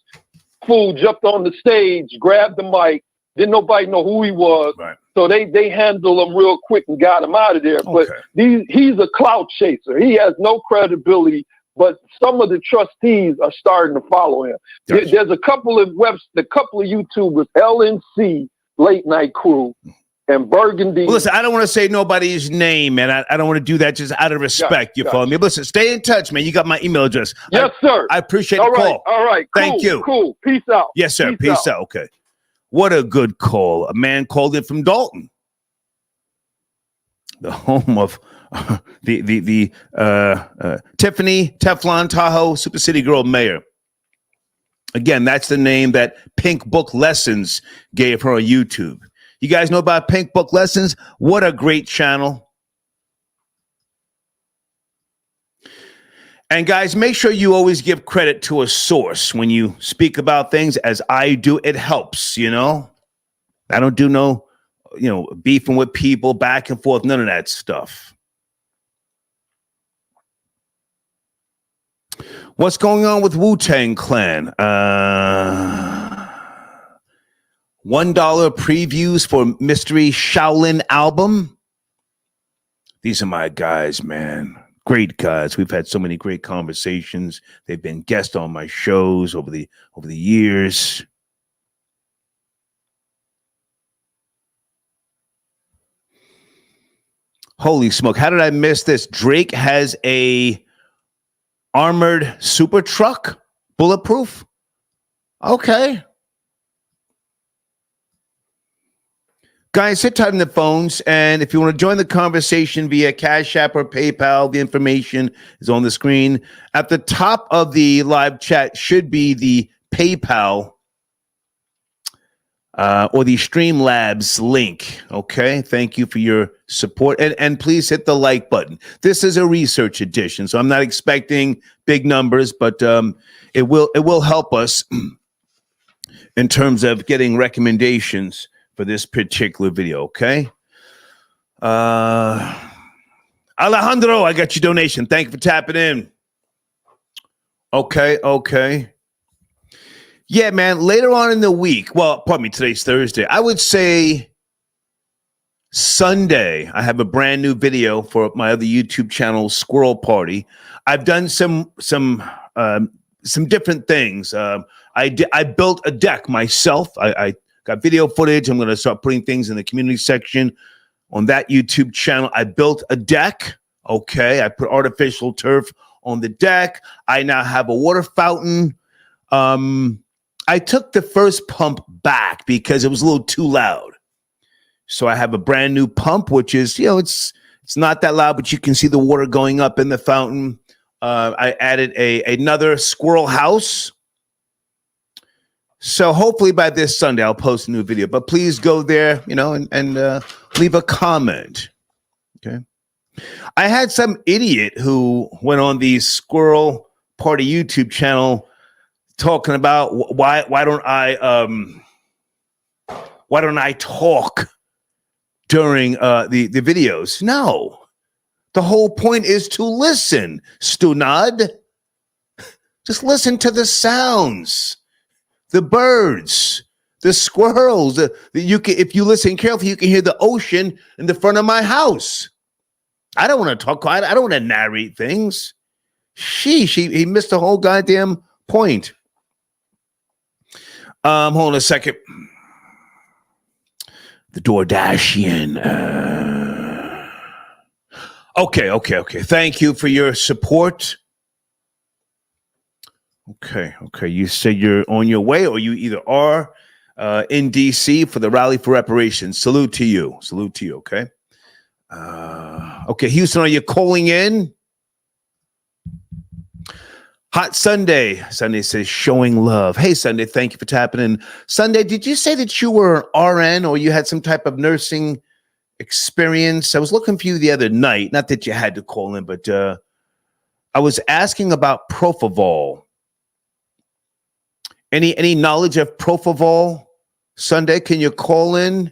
Fool jumped on the stage, grabbed the mic. Didn't nobody know who he was. Right. So they handled him real quick and got him out of there. But he's a clout chaser. He has no credibility. But some of the trustees are starting to follow him. Gotcha. There's a couple of YouTubers, LNC, Late Night Crew, and Burgundy. Well, listen, I don't want to say nobody's name, man. I don't want to do that just out of respect. You follow me? Listen, stay in touch, man. You got my email address. Yes, sir. I appreciate the call. All right. Cool, Thank you. Cool. Peace out. Yes, sir. Peace out. Okay. What a good call. A man called in from Dolton, the home of the Tiffany Teflon Tahoe Super City Girl Mayor. Again, that's the name that Pink Book Lessons gave her on YouTube. You guys know about Pink Book Lessons? What a great channel. And guys, make sure you always give credit to a source when you speak about things, as I do. It helps, I don't do no, beefing with people back and forth, none of that stuff. What's going on with Wu-Tang Clan? $1 previews for Mystery Shaolin album. These are my guys, man. Great guys. We've had so many great conversations. They've been guests on my shows over the years. Holy smoke. How did I miss this? Drake has a armored super truck, bulletproof. Okay. Guys, sit tight on the phones, and if you want to join the conversation via Cash App or PayPal, the information is on the screen. At the top of the live chat should be the PayPal or the Streamlabs link. Okay, thank you for your support, and please hit the like button. This is a research edition, so I'm not expecting big numbers, but it will help us in terms of getting recommendations for this particular video. Okay, Alejandro, I got your donation. Thank you for tapping in. Okay. Yeah, man, later on in the week, well, pardon me, today's Thursday. I would say Sunday, I have a brand new video for my other YouTube channel, Squirrel Party. I've done some different things. I built a deck myself. I got video footage. I'm going to start putting things in the community section on that YouTube channel. I built a deck. Okay, I put artificial turf on the deck. I now have a water fountain. I took the first pump back because it was a little too loud. So I have a brand new pump, which is, it's not that loud, but you can see the water going up in the fountain. I added another squirrel house. So hopefully by this Sunday, I'll post a new video. But please go there, and leave a comment. Okay. I had some idiot who went on the Squirrel Party YouTube channel talking about why don't I talk during the videos? No. The whole point is to listen, Stunad. Just listen to the sounds, the birds, the squirrels. If you listen carefully, you can hear the ocean in the front of my house. I don't want to talk. I don't want to narrate things. He missed the whole goddamn point. Hold on a second. The DoorDashian. Okay. Thank you for your support. Okay. You said you're on your way, or you either are in DC for the Rally for Reparations. Salute to you. Okay. Okay, Houston, are you calling in? Hot Sunday. Sunday says showing love. Hey, Sunday, thank you for tapping in. Sunday, did you say that you were an RN or you had some type of nursing experience? I was looking for you the other night. Not that you had to call in, but I was asking about propofol. Any knowledge of propofol? Sunday, can you call in?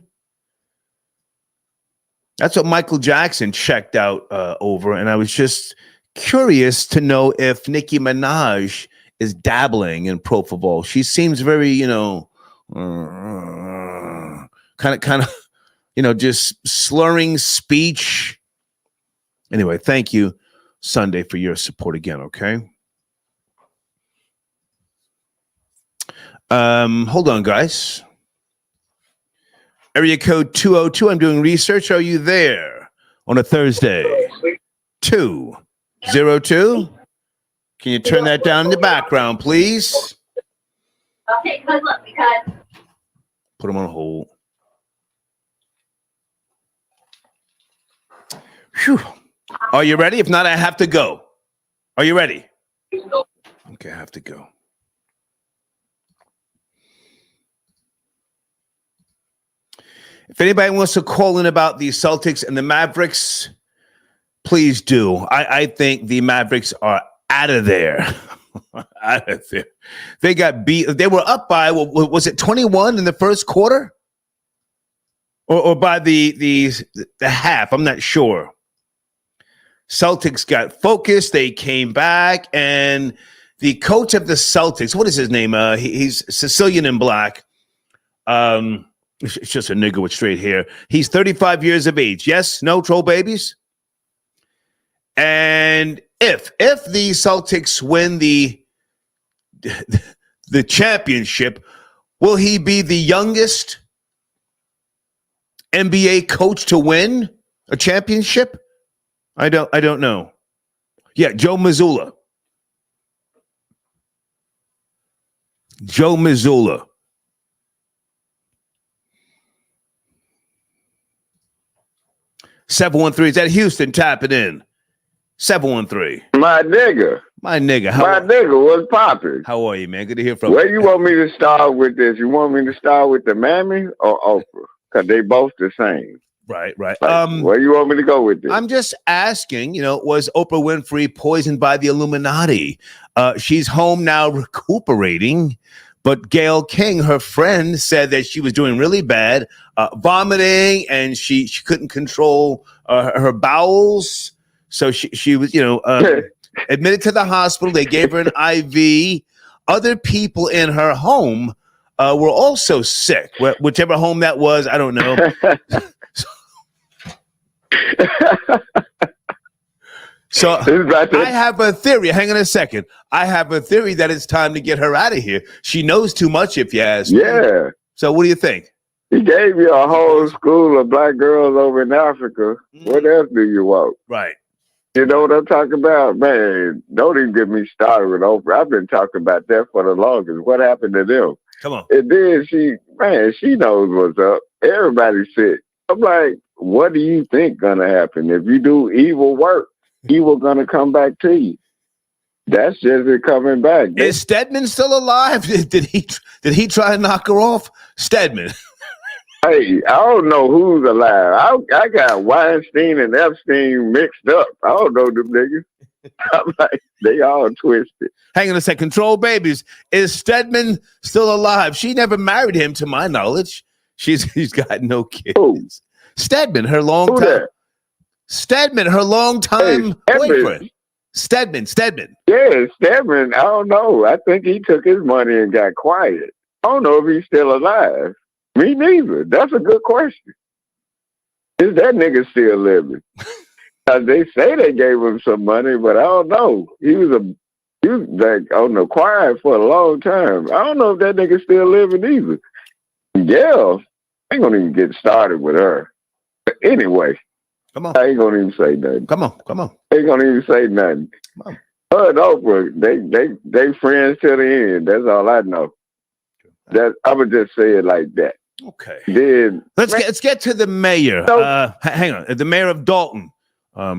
That's what Michael Jackson checked out over, and I was just curious to know if Nicki Minaj is dabbling in propofol. She seems very, kind of, just slurring speech. Anyway, thank you, Sunday, for your support again. Okay. Hold on, guys. Area code 202. I'm doing research. Are you there on a Thursday? 202. Can you turn that down in the background, please? Okay, good look, because Put them on hold. Whew. Are you ready? If not, I have to go. Are you ready? Okay, I have to go. If anybody wants to call in about the Celtics and the Mavericks, please do. I think the Mavericks are out of there. Out of there. They got beat. They were up by, was it 21 in the first quarter? Or by the half? I'm not sure. Celtics got focused. They came back. And the coach of the Celtics, what is his name? He's Sicilian and black. It's just a nigga with straight hair. He's 35 years of age. Yes? No troll babies? And if the Celtics win the championship, will he be the youngest NBA coach to win a championship? I don't know. Yeah, Joe Mazzulla. Joe Mazzulla. 713. Is that Houston tapping in? 713. My nigga. My nigga. What's poppin'? How are you, man? Good to hear from you. Where you want me to start with this? You want me to start with the Mammy or Oprah? Because they both the same. Right. Like, where you want me to go with this? I'm just asking, was Oprah Winfrey poisoned by the Illuminati? She's home now recuperating, but Gayle King, her friend, said that she was doing really bad, vomiting, and she couldn't control her bowels. So she was, admitted to the hospital. They gave her an IV. Other people in her home were also sick. Whichever home that was, I don't know. So I have a theory. Hang on a second. I have a theory that it's time to get her out of here. She knows too much, if you ask me. Yeah. So what do you think? He gave you a whole school of black girls over in Africa. What else do you want? Right. You know what I'm talking about? Man, don't even get me started with Oprah. I've been talking about that for the longest. What happened to them? Come on. And then she knows what's up. Everybody's sick. I'm like, what do you think gonna happen? If you do evil work, evil gonna come back to you. That's just it coming back. Is Stedman still alive? Did he try to knock her off? Stedman. Hey, I don't know who's alive. I got Weinstein and Epstein mixed up. I don't know them niggas. I'm like, they all twisted. Hang on a second. Control babies. Is Stedman still alive? She never married him, to my knowledge. He's got no kids. Who? Stedman, her long Who time. that? Stedman, her long time boyfriend. Stedman. Yeah, Stedman. I don't know. I think he took his money and got quiet. I don't know if he's still alive. Me neither. That's a good question. Is that nigga still living? They say they gave him some money, but I don't know. He was like on the quiet for a long time. I don't know if that nigga still living either. Yeah, I ain't gonna even get started with her. But anyway, come on. I ain't gonna even say nothing. Come on. I ain't gonna even say nothing. Come on. Her and Oprah, they friends till the end. That's all I know. I would just say it like that. Okay. Then Let's get to the mayor. Hang on. The mayor of Dolton,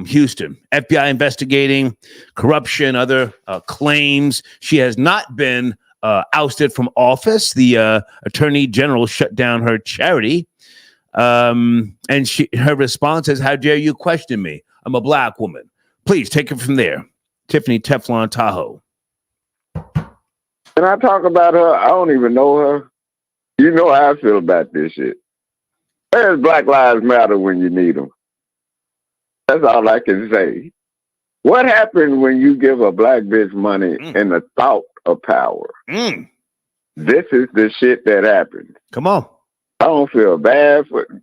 Houston. FBI investigating corruption, other claims. She has not been ousted from office. The attorney general shut down her charity. And her response is, "How dare you question me? I'm a black woman." Please take it from there. Tiffany Teflon Tahoe. When I talk about her, I don't even know her. You know how I feel about this shit. Where's Black Lives Matter when you need them? That's all I can say. What happened when you give a black bitch money and the thought of power? This is the shit that happened. Come on. I don't feel bad for this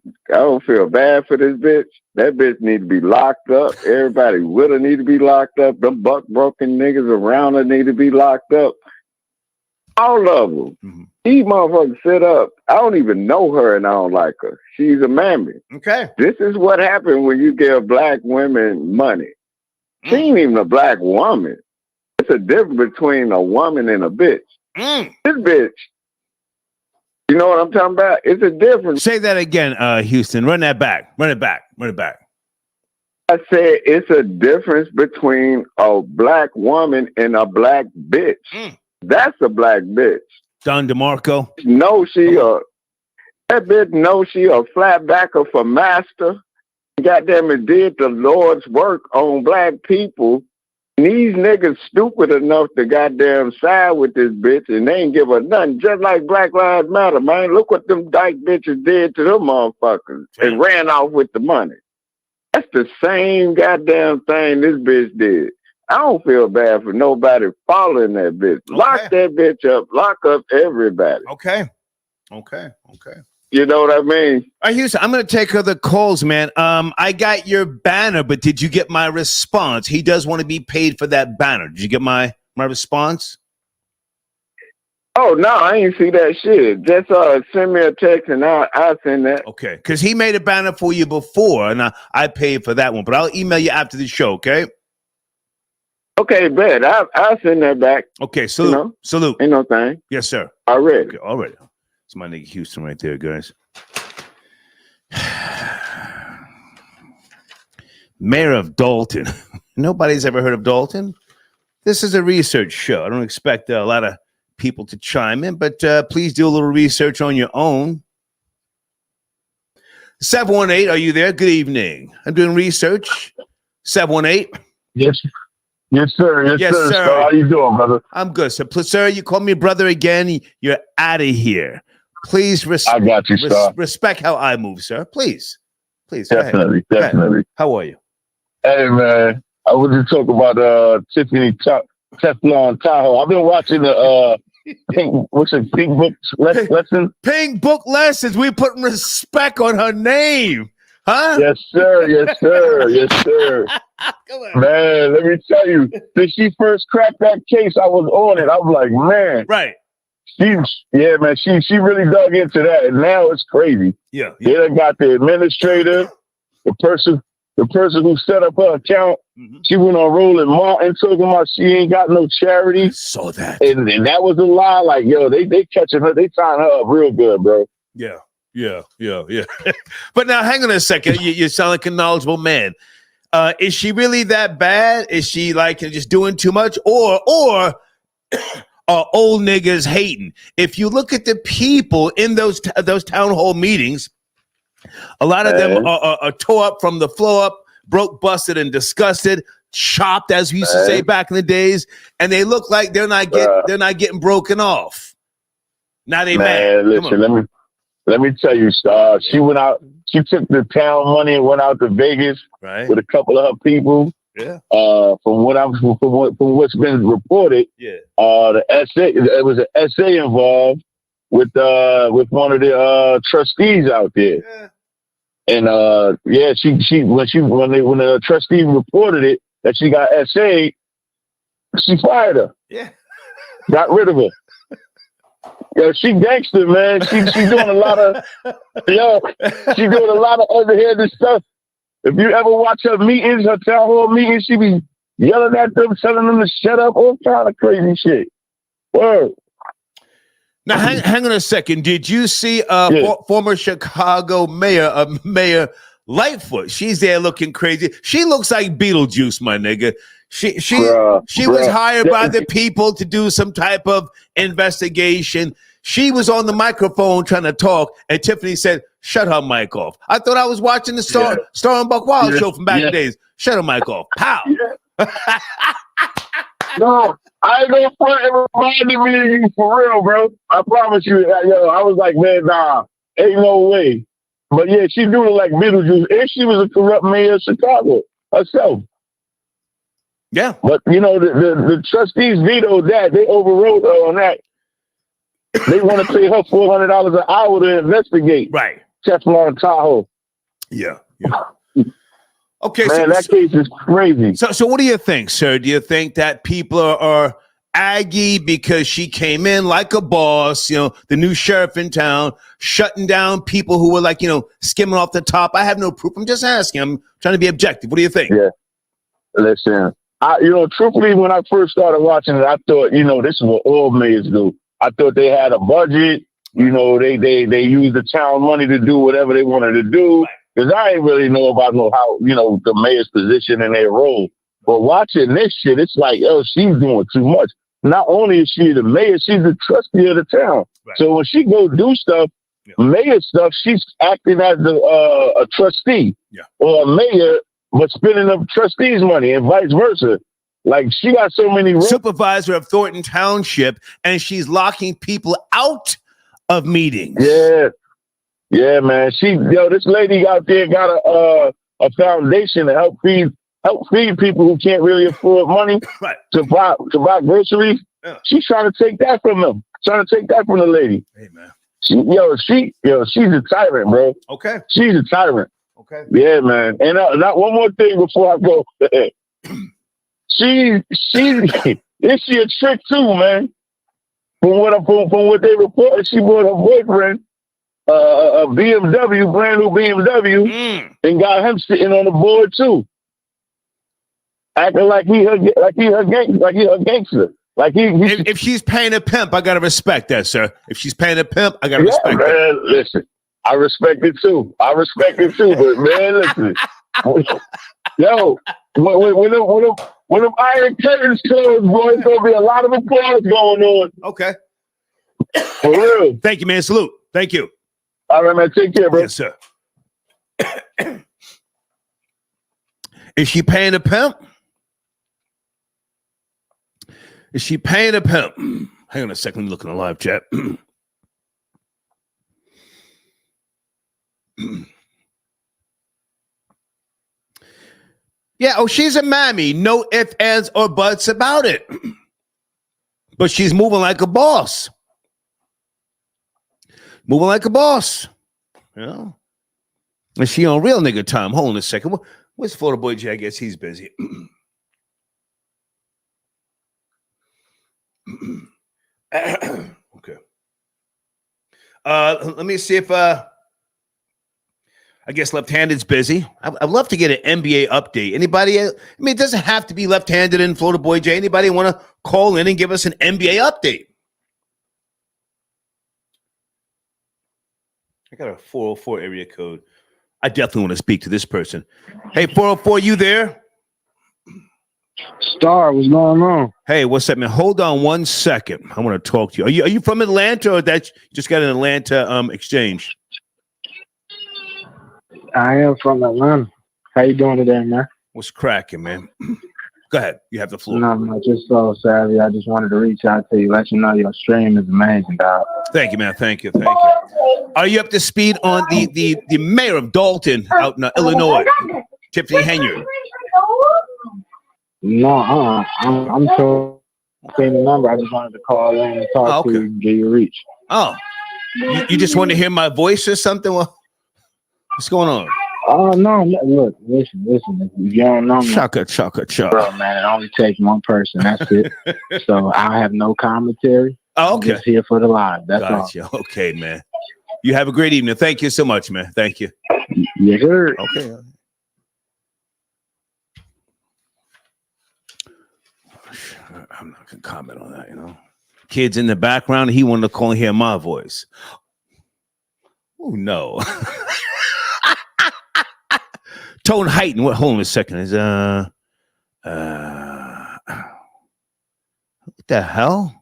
bitch. That bitch need to be locked up. Everybody with her need to be locked up. Them buck broken niggas around her need to be locked up. All of them. Mm-hmm. These motherfuckers sit up. I don't even know her and I don't like her. She's a mammy. Okay. This is what happened when you give black women money. She ain't even a black woman. It's a difference between a woman and a bitch. This bitch, you know what I'm talking about? It's a difference. Say that again, Houston. Run it back. I said it's a difference between a black woman and a black bitch. That's a black bitch. Don DeMarco. That bitch knows she a flatbacker for master. Goddamn it, did the Lord's work on black people. And these niggas stupid enough to goddamn side with this bitch and they ain't give her nothing. Just like Black Lives Matter, man. Look what them dyke bitches did to them motherfuckers and ran off with the money. That's the same goddamn thing this bitch did. I don't feel bad for nobody following that bitch. Okay. Lock that bitch up. Lock up everybody. Okay. You know what I mean? All right, Houston, I'm going to take other calls, man. I got your banner, but did you get my response? He does want to be paid for that banner. Did you get my response? Oh, no, I ain't see that shit. Just send me a text and I'll send that. Okay, because he made a banner for you before, and I paid for that one. But I'll email you after the show, okay? Okay, bet. I'll send that back. Okay, salute. You know? Salute. Ain't no thing. Yes, sir. Already. Okay, already. It's my nigga Houston right there, guys. Mayor of Dolton. Nobody's ever heard of Dolton. This is a research show. I don't expect a lot of people to chime in, but please do a little research on your own. 718, are you there? Good evening. I'm doing research. 718. Yes, sir. Yes, sir. How you doing, brother? I'm good, sir. Sir, you call me brother again. You're out of here. Please I got you, sir. Respect how I move, sir. Please. Definitely. How are you? Hey, man. I was just talking about Tiffany Teflon Tahoe. I've been watching the Pink Book Lessons? Pink Book Lessons. We putting respect on her name. Huh? Yes, sir. Come on. Man, let me tell you, when she first cracked that case, I was on it. I was like, man. Right. She really dug into that, and now it's crazy. Yeah. They done got the administrator, the person who set up her account. She went on Rolling Martin talking about she ain't got no charity. I saw that. And that was a lie. Like, yo, they catching her. They tying her up real good, bro. Yeah. But now, hang on a second. You sound like a knowledgeable man. Is she really that bad? Is she like just doing too much? Or are old niggas hating? If you look at the people in those town hall meetings, a lot of them are tore up from the floor up, broke, busted, and disgusted, chopped, as we used to say back in the days, and they look like they're not getting broken off. Now they mad. Listen, let me tell you, Star. She went out. She took the town money and went out to Vegas with a couple of her people. Yeah. From what's been reported, the essay, it was an essay involved with one of the trustees out there. Yeah. And she when the trustee reported it that she got essayed, she fired her. Yeah. Got rid of her. Yo, she gangster, man. She doing a lot of underhanded stuff. If you ever watch her meetings, her town hall meetings, she be yelling at them, telling them to shut up, all kind of crazy shit. Word. Now, hang on a second. Did you see former Chicago Mayor Lightfoot? She's there looking crazy. She looks like Beetlejuice, my nigga. She was hired by the people to do some type of investigation. She was on the microphone trying to talk, and Tiffany said, "Shut her mic off." I thought I was watching the Star and Buck Wild show from back in the days. Shut her mic off. Pow. No, I ain't gonna front. It reminded me of you for real, bro. I promise you. Yo, I was like, man, nah, ain't no way. But yeah, she doing it like Beetlejuice, and she was a corrupt mayor of Chicago herself. Yeah. But, you know, the trustees vetoed that. They overrode her on that. They want to pay her $400 an hour to investigate. Right. Teflon Tahoe. Yeah. Okay. Man, that case is crazy. So what do you think, sir? Do you think that people are aggy because she came in like a boss, you know, the new sheriff in town, shutting down people who were like, you know, skimming off the top? I have no proof. I'm just asking. I'm trying to be objective. What do you think? Yeah. Listen. Truthfully, when I first started watching it, I thought, you know, this is what all mayors do. I thought they had a budget. You know, they use the town money to do whatever they wanted to do. Because I ain't really know about how, you know, the mayor's position and their role. But watching this shit, it's like, oh, she's doing too much. Not only is she the mayor, she's the trustee of the town. Right. So when she go do stuff, mayor stuff, she's acting as a trustee or a mayor, but spending up trustees' money and vice versa. Like, she got so many supervisor of Thornton Township, and she's locking people out of meetings. Yeah, man. This lady out there got a foundation to help feed people who can't really afford money to buy groceries. Yeah. She's trying to take that from them. Trying to take that from the lady. Hey, man. She's a tyrant, bro. Okay. She's a tyrant. Okay. Yeah, man. And not one more thing before I go. Is she a trick too, man? From what they reported, she bought her boyfriend a BMW, brand new BMW, and got him sitting on the board too, acting like he a gangster. Like if she's paying a pimp, I gotta respect that, sir. If she's paying a pimp, I gotta respect that. Listen, I respect it too. But man, listen, yo, when them iron curtains close, boy, it's gonna be a lot of applause going on. Okay. For real. Thank you, man. Salute. Thank you. All right, man. Take care, bro. Yes, sir. Is she paying a pimp? Is she paying a pimp? Hang on a second. Let me look in the live chat. Yeah, she's a mammy. No ifs, ands, or buts about it. But she's moving like a boss. Moving like a boss. You know? And she on real nigga time. Hold on a second. Where's Florida Boy J? I guess he's busy. Okay. Let me see if I I guess left-handed's busy. I'd love to get an NBA update. Anybody? I mean, it doesn't have to be left-handed in Florida Boy J. Anybody want to call in and give us an NBA update? I got a 404 area code. I definitely want to speak to this person. Hey, 404, you there? Star, what's going on? Hey, what's up, man? Hold on 1 second. I want to talk to you. Are you from Atlanta, or that you just got an Atlanta exchange? I am from Atlanta. How you doing today, man? What's cracking, man? Go ahead. You have the floor. No, just so savvy. I just wanted to reach out to you, let you know your stream is amazing, dog. Thank you, man. Thank you. Are you up to speed on the mayor of Dolton out in Illinois, Tiffany Henyard? No, I'm sure. Seen the number. I just wanted to call in and talk to you and give you a reach. Oh, you just want to hear my voice or something? Well, what's going on? Oh no! Look, listen. If you don't know me, chaka. Bro, man, it only takes one person. That's it. So I have no commentary. Oh, okay. I'm just here for the live. That's gotcha. all. Okay, man. You have a great evening. Thank you so much, man. Thank you. Yes, sir. Okay. I'm not gonna comment on that. Kids in the background. He wanted to call and hear my voice. Oh no. Tone heighten. What? Hold on a second. Is what the hell?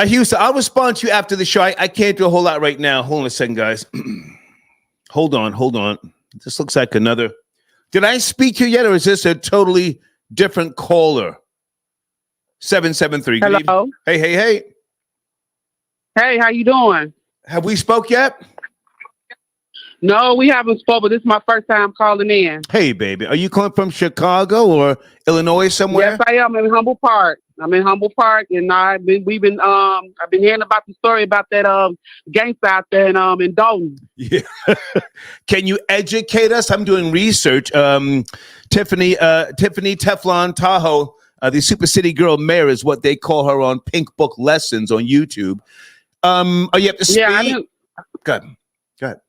Houston, I'll respond to you after the show. I can't do a whole lot right now. Hold on a second, guys. Hold on. This looks like another. Did I speak to you yet, or is this a totally different caller? 773. Hello. Hey. Hey, how you doing? Have we spoke yet? No, we haven't spoken, but this is my first time calling in. Hey, baby. Are you calling from Chicago or Illinois somewhere? Yes, I am in Humble Park. I'm in Humble Park, and I've been hearing about the story about that gangster out there in Dolton. Yeah. Can you educate us? I'm doing research. Tiffany Teflon Tahoe, the Super City Girl Mayor is what they call her on Pink Book Lessons on YouTube. Are you up to speed? Yeah, Go ahead.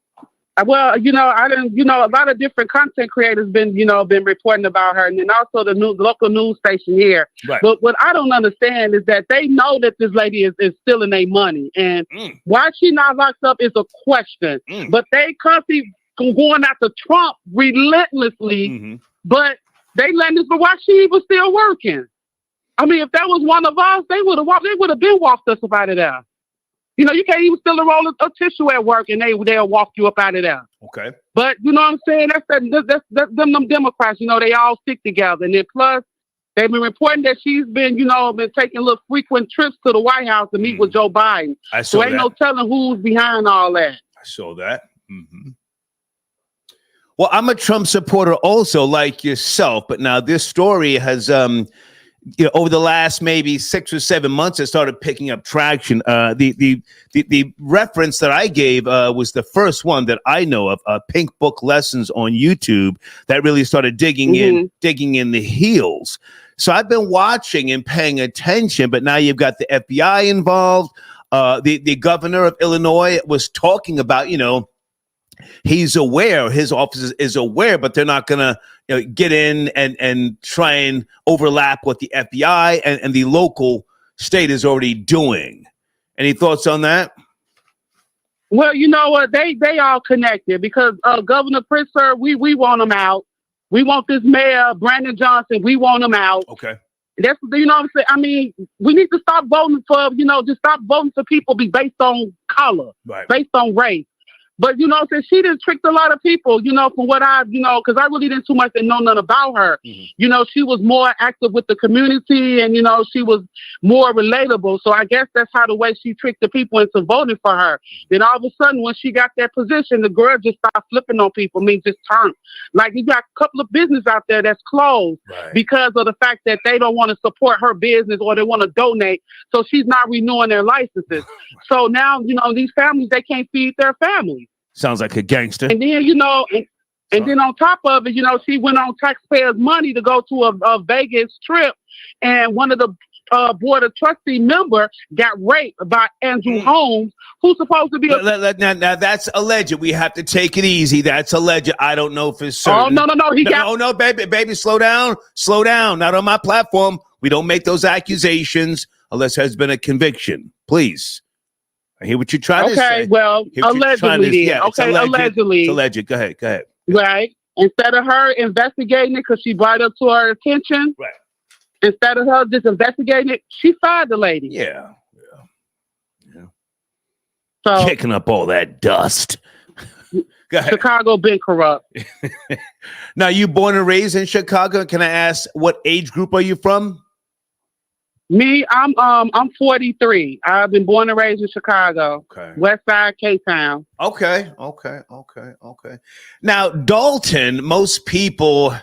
Well, a lot of different content creators been reporting about her, and then also the local news station here. Right. But what I don't understand is that they know that this lady is stealing their money, and why she not locked up is a question. But they constantly going after Trump relentlessly, but they letting this, but why she even still working? I mean, if that was one of us, they would have been walked us up out of there. You can't even steal a roll of tissue at work, and they'll walk you up out of there. Okay. But you know what I'm saying? That's them Democrats. They all stick together, and then plus they've been reporting that she's been taking little frequent trips to the White House to meet with Joe Biden. So ain't no telling who's behind all that. I saw that. Well, I'm a Trump supporter also, like yourself, but now this story has over the last maybe 6 or 7 months, it started picking up traction. The reference that I gave was the first one that I know of, Pink Book Lessons on YouTube, that really started digging in the heels. So I've been watching and paying attention, but now you've got the FBI involved. The governor of Illinois was talking about, he's aware, his office is aware, but they're not going to get in and try and overlap what the FBI and the local state is already doing. Any thoughts on that? Well, you know what? They all connected because Governor Pritzker, we want him out. We want this mayor, Brandon Johnson, we want him out. Okay. That's, what I'm saying? I mean, we need to stop voting for, just stop voting for people based on color, based on race. But, she done tricked a lot of people, from what because I really didn't too much know nothing about her. She was more active with the community and, she was more relatable. So I guess that's how the way she tricked the people into voting for her. Then all of a sudden, when she got that position, the girl just started flipping on people. Just turned. Like, you got a couple of businesses out there that's closed because of the fact that they don't want to support her business or they want to donate. So she's not renewing their licenses. So now, these families, they can't feed their families. Sounds like a gangster. And then, and then on top of it, she went on taxpayers' money to go to a Vegas trip. And one of the board of trustee member got raped by Andrew Holmes, who's supposed to be now that's alleged. We have to take it easy. That's alleged. I don't know for certain. Oh no, no, baby, slow down. Not on my platform. We don't make those accusations unless there's been a conviction. Please. I hear what you're trying to say. Okay, well, allegedly. Yeah, okay, allegedly. It's alleged. Go ahead. Right. Instead of her investigating it because she brought it up to her attention, right. Instead of her just investigating it, she fired the lady. Yeah. So kicking up all that dust. Go ahead. Chicago been corrupt. Now, you born and raised in Chicago. Can I ask what age group are you from? Me, I'm 43. I've been born and raised in Chicago. Okay. West Side, K-Town. Okay. Now, Dolton, most people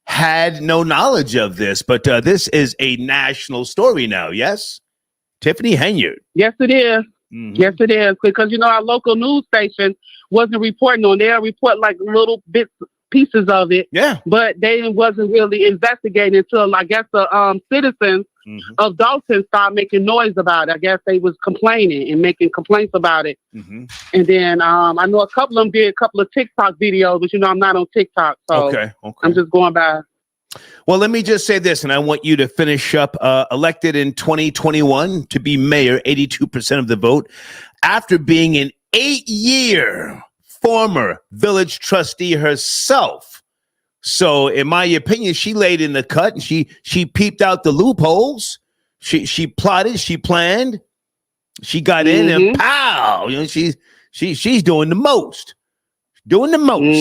had no knowledge of this, but this is a national story now, yes? Tiffany Henyard. Yes, it is. Mm-hmm. Yes, it is. Because, our local news station wasn't reporting on. They'll report like little bits, pieces of it. Yeah. But they wasn't really investigating until, I guess, the citizens of Dolton started making noise about it. I guess they was complaining and making complaints about it. And then I know a couple of them did a couple of TikTok videos, but I'm not on TikTok, so okay. I'm just going by. Well, let me just say this, and I want you to finish up. Elected in 2021 to be mayor, 82% of the vote, after being an 8-year former village trustee herself. So, in my opinion, she laid in the cut and she peeped out the loopholes. She plotted, she planned, she got in, and pow! She's doing the most.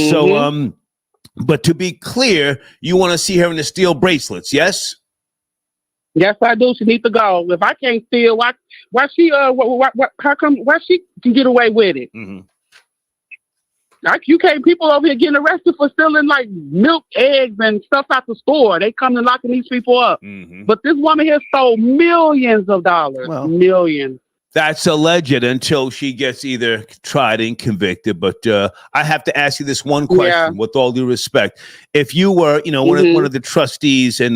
So, but to be clear, you want to see her in the steel bracelets, yes? Yes, I do. She needs to go. If I can't steal, why she why she can get away with it? You can't. People over here getting arrested for stealing like milk, eggs, and stuff out the store. They come and locking these people up. But this woman here stole millions of dollars. Millions. That's alleged until she gets either tried and convicted. But I have to ask you this one question, with all due respect. If you were, one of the trustees in,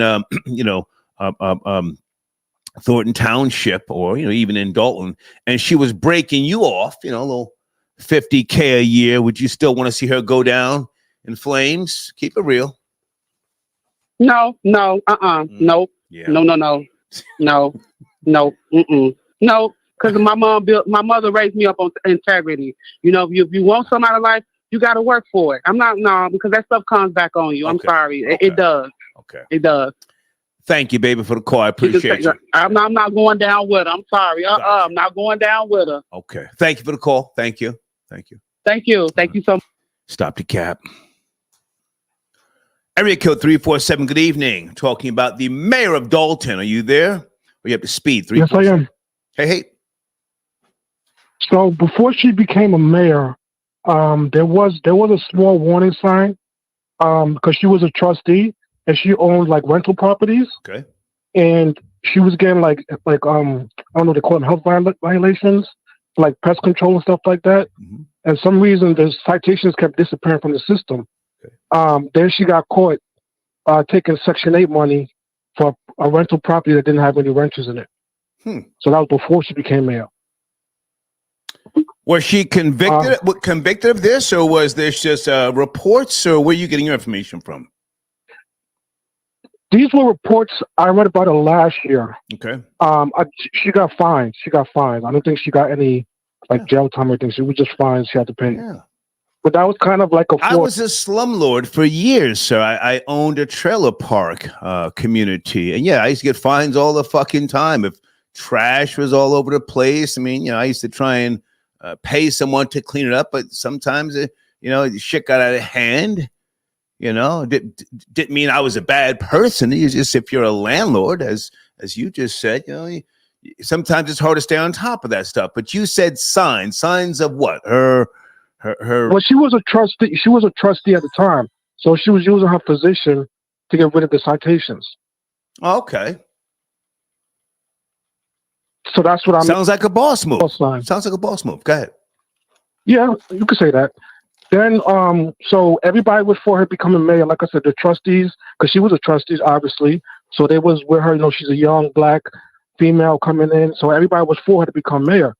Thornton Township, or even in Dolton, and she was breaking you off, a little $50K a year, would you still want to see her go down in flames? Keep it real. No. No. Yeah. No. Because my mother raised me up on integrity. If you want something out of life, you got to work for it. Because that stuff comes back on you. I'm sorry. It does. Okay. It does. Thank you, baby, for the call. I appreciate you. I'm not going down with her. I'm sorry. I'm not going down with her. Okay. Thank you for the call. Thank you. Thank you so much. Stop the cap. Area code 347. Good evening. Talking about the mayor of Dolton. Are you there? Or you have to speed? Yes, I am. Hey. So before she became a mayor, there was a small warning sign because she was a trustee and she owned like rental properties. Okay. And she was getting like I don't know what they call them, health violations, like pest control and stuff like that. And some reason the citations kept disappearing from the system. Okay. Then she got caught taking Section 8 money for a rental property that didn't have any renters in it. So that was before she became mayor. Was she convicted of this, or was this just reports, or where are you getting your information from? These were reports I read about her last year. Okay. She got fined. I don't think she got any jail time or anything. She was just fined. She had to pay. Yeah. But that was kind of like I was a slumlord for years, sir. I owned a trailer park community, and I used to get fines all the fucking time if trash was all over the place. I mean, I used to try and pay someone to clean it up, but sometimes the shit got out of hand. Didn't mean I was a bad person. It's just, if you're a landlord, as you just said, sometimes it's hard to stay on top of that stuff. But you said signs of what? Her. Well, she was a trustee. She was a trustee at the time, so she was using her position to get rid of the citations. Okay. So that's what Sounds like a boss move. Sounds like a boss move. Go ahead. Yeah, you could say that. Then, so everybody was for her becoming mayor. Like I said, the trustees, because she was a trustee, obviously, So they was with her, she's a young black female coming in. So everybody was for her to become mayor.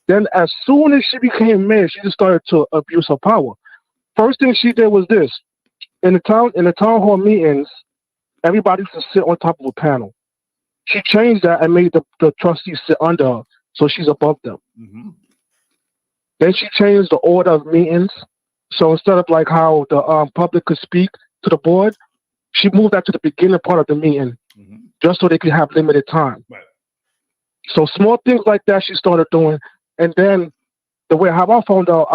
Then as soon as she became mayor, she just started to abuse her power. First thing she did was this. In the town hall meetings, everybody used to sit on top of a panel. She changed that and made the trustees sit under her, so she's above them. Mm-hmm. Then she changed the order of meetings. So instead of like how the public could speak to the board, she moved that to the beginning part of the meeting, just so they could have limited time. Right. So small things like that she started doing. And then the way how I found out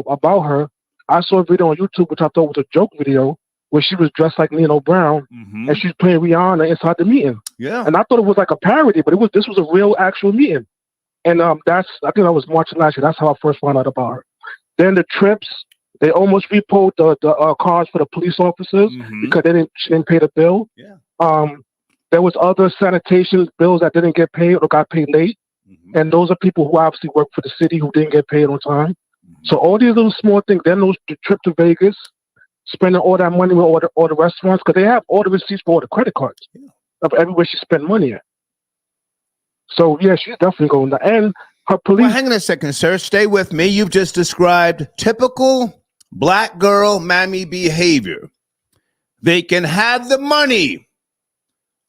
about her, I saw a video on YouTube, which I thought was a joke video, where she was dressed like Nino Brown, and she's playing Rihanna inside the meeting. Yeah. And I thought it was like a parody, but this was a real actual meeting. And I think I was watching last year. That's how I first found out about her. Then the trips, they almost repoed the cars for the police officers because she didn't pay the bill. Yeah. There was other sanitation bills that didn't get paid or got paid late. And those are people who obviously work for the city who didn't get paid on time. So all these little small things, then the trip to Vegas, spending all that money with all the restaurants, because they have all the receipts for all the credit cards of everywhere she spent money at. So, yeah, she's definitely going to. And her police... Well, hang on a second, sir. Stay with me. You've just described typical black girl mammy behavior. They can have the money,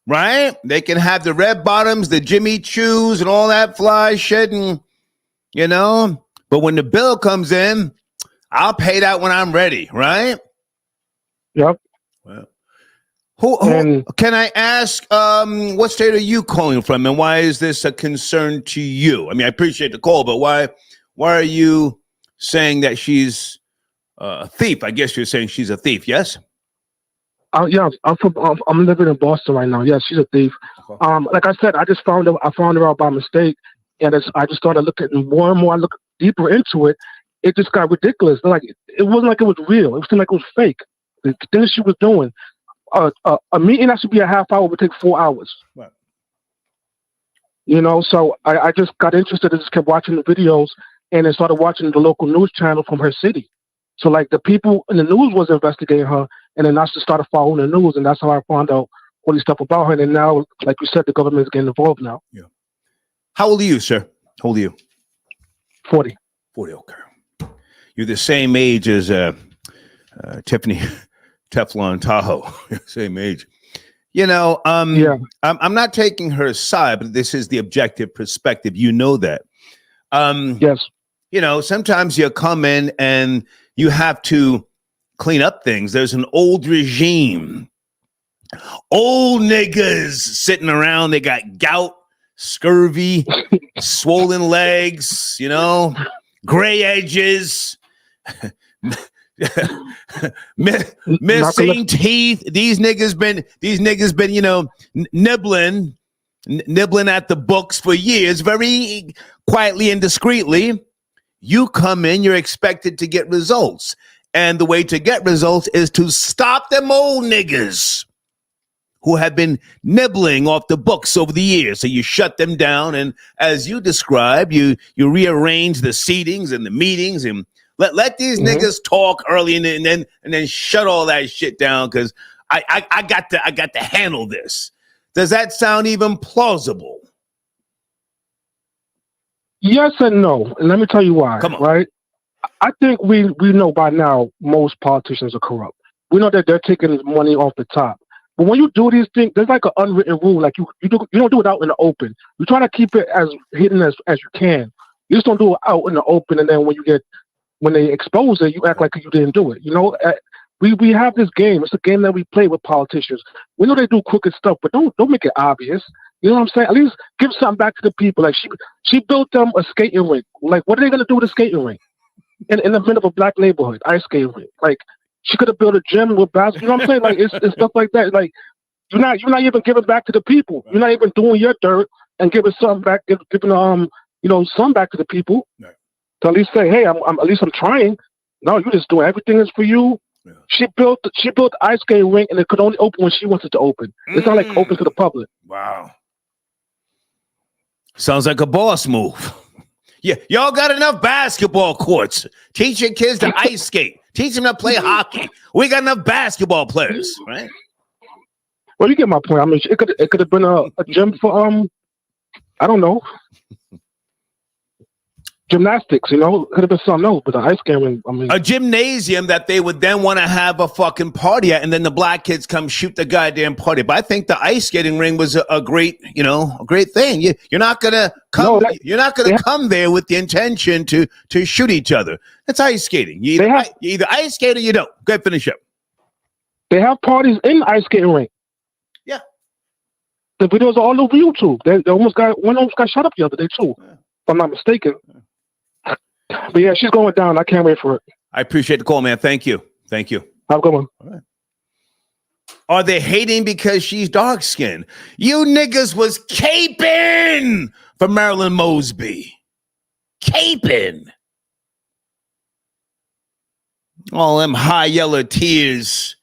right? They can have the red bottoms, the Jimmy Choos, and all that fly shit, and, but when the bill comes in, I'll pay that when I'm ready, right? Yep. Well, who can I ask, what state are you calling from, and why is this a concern to you? I mean, I appreciate the call, but why are you saying that she's a thief? I guess you're saying she's a thief, yes? Yeah, I'm living in Boston right now. Yes, she's a thief. Okay. Like I said, I found her out by mistake, and I just started looking more and more. I looked deeper into it. It just got ridiculous. Like it wasn't like it was real. It seemed like it was fake. The things she was doing. A meeting that should be a half hour would take 4 hours. Right. So I just got interested. I just kept watching the videos, and then started watching the local news channel from her city. So like the people in the news was investigating her, and then I just started following the news, and that's how I found out all this stuff about her. And then now, like you said, the government is getting involved now. Yeah. How old are you, sir? How old are you? 40. 40. Okay. You're the same age as Tiffany Teflon Tahoe. Same age. Yeah. I'm not taking her side, but this is the objective perspective. You know that. Yes. Sometimes you come in and you have to clean up things. There's an old regime. Old niggas sitting around. They got gout, scurvy, swollen legs, gray edges, missing teeth. These niggas been, nibbling at the books for years, very quietly and discreetly. You come in, you're expected to get results. And the way to get results is to stop them old niggas who have been nibbling off the books over the years. So you shut them down. And as you described, you rearrange the seatings and the meetings and let these niggas talk early and then shut all that shit down. Cause I got to handle this. Does that sound even plausible? Yes and no. And let me tell you why. Come on. Right? I think we know by now most politicians are corrupt. We know that they're taking money off the top. But when you do these things, there's like an unwritten rule. Like you don't do it out in the open. You try to keep it as hidden as you can. You just don't do it out in the open. And then when they expose it, you act like you didn't do it. We have this game. It's a game that we play with politicians. We know they do crooked stuff, but don't make it obvious. You know what I'm saying? At least give something back to the people. Like she built them a skating rink. Like what are they gonna do with a skating rink in the middle of a black neighborhood? Ice skating rink. Like she could have built a gym with basketball. You know what I'm saying? Like it's stuff like that. Like you're not even giving back to the people. You're not even doing your dirt and giving something back. Giving some back to the people. Right. To at least say, hey, I'm trying. No, you just doing everything is for you. Yeah. She built ice skating rink, and it could only open when she wants it to open. It's not like open to the public. Wow. Sounds like a boss move. Yeah, y'all got enough basketball courts. Teach your kids to ice skate. Teach them to play hockey. We got enough basketball players, right? Well, you get my point. I mean, it could have been a gym for I don't know, gymnastics. You know, it could have been something else, but the ice skating. I mean, a gymnasium that they would then want to have a fucking party at, and then the black kids come shoot the goddamn party. But I think the ice skating ring was a great, a great thing. You're not gonna come. You're not gonna come there with the intention to shoot each other. That's ice skating. You either ice skate or you don't. Go ahead, finish up. They have parties in the ice skating ring. Yeah. The videos are all over YouTube. One almost got shot up the other day too, if I'm not mistaken. But yeah, she's going down. I can't wait for it. I appreciate the call, man. Thank you. Thank you. Have a good one. All right. Are they hating because she's dark skinned? You niggas was caping for Marilyn Mosby. Caping. All them high yellow tears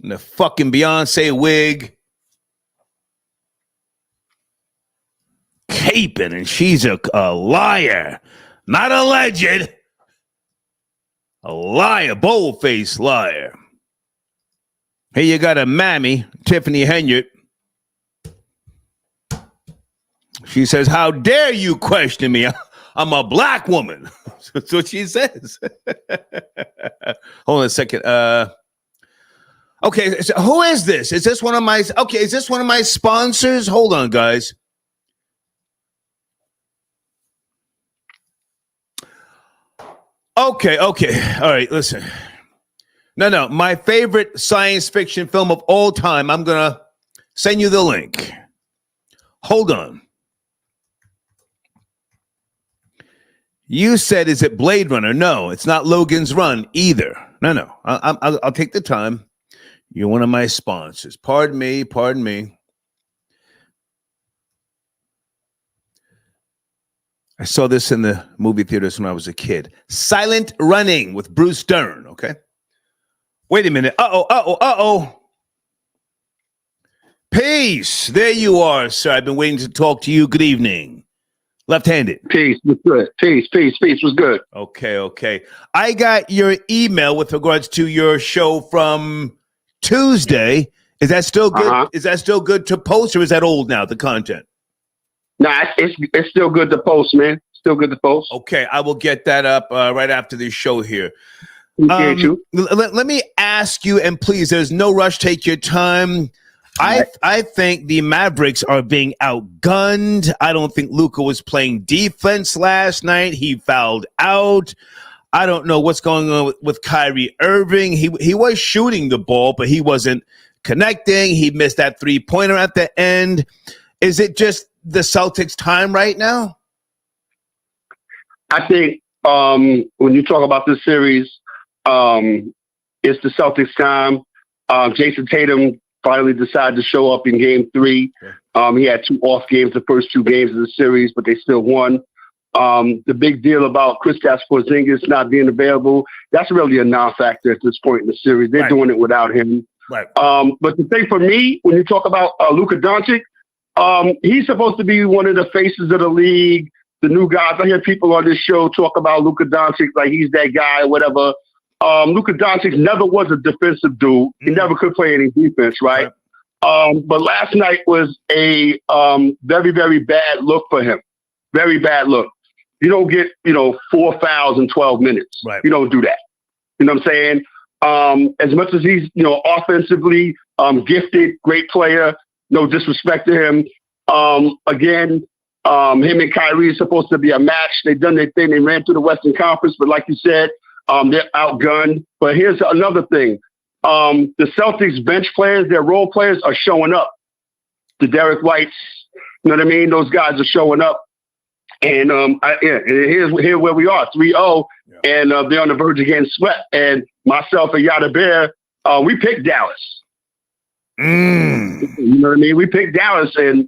and the fucking Beyonce wig. Caping, and she's a liar. Not alleged. A liar, bold-faced liar. Here you got a mammy, Tiffany Henyard. She says, how dare you question me? I'm a black woman. That's what she says. Hold on a second. Okay, so who is this? Is this one of my sponsors? Hold on, guys. Okay. All right, listen. No. My favorite science fiction film of all time. I'm going to send you the link. Hold on. You said, is it Blade Runner? No, it's not Logan's Run either. No. I'll take the time. You're one of my sponsors. Pardon me. I saw this in the movie theaters when I was a kid. Silent Running with Bruce Dern, okay? Wait a minute. Uh-oh. Peace. There you are, sir. I've been waiting to talk to you. Good evening. Left-handed. Peace. What's good? Peace. What's good? Okay. I got your email with regards to your show from Tuesday. Is that still good? Uh-huh. Is that still good to post, or is that old now, the content? Nah, it's still good to post, man. Still good to post. Okay, I will get that up right after this show here. Appreciate you. Let me ask you, and please, there's no rush. Take your time. Right. I think the Mavericks are being outgunned. I don't think Luka was playing defense last night. He fouled out. I don't know what's going on with Kyrie Irving. He was shooting the ball, but he wasn't connecting. He missed that three-pointer at the end. Is it just the Celtics' time right now? I think when you talk about this series, it's the Celtics' time. Jason Tatum finally decided to show up in Game 3. He had 2 off games the first 2 games of the series, but they still won. The big deal about Kristaps Porzingis not being available, that's really a non-factor at this point in the series. They're doing it without him. Right. But the thing for me, when you talk about Luka Doncic, he's supposed to be one of the faces of the league, the new guys. I hear people on this show talk about Luka Doncic like he's that guy or whatever. Luka Doncic never was a defensive dude. He never could play any defense, right? But last night was a very, very bad look for him. Very bad look. You don't get, 4 fouls in 12 minutes. Right. You don't do that. You know what I'm saying? As much as he's, offensively gifted, great player, no disrespect to him. Again, him and Kyrie is supposed to be a match. They've done their thing. They ran through the Western Conference, but like you said, they're outgunned. But here's another thing. The Celtics bench players, their role players are showing up. The Derek Whites, you know what I mean? Those guys are showing up. And here's where we are, 3-0, and they're on the verge of getting swept. And myself and Yada Bear, we picked Dallas. You know what I mean? We picked Dallas, and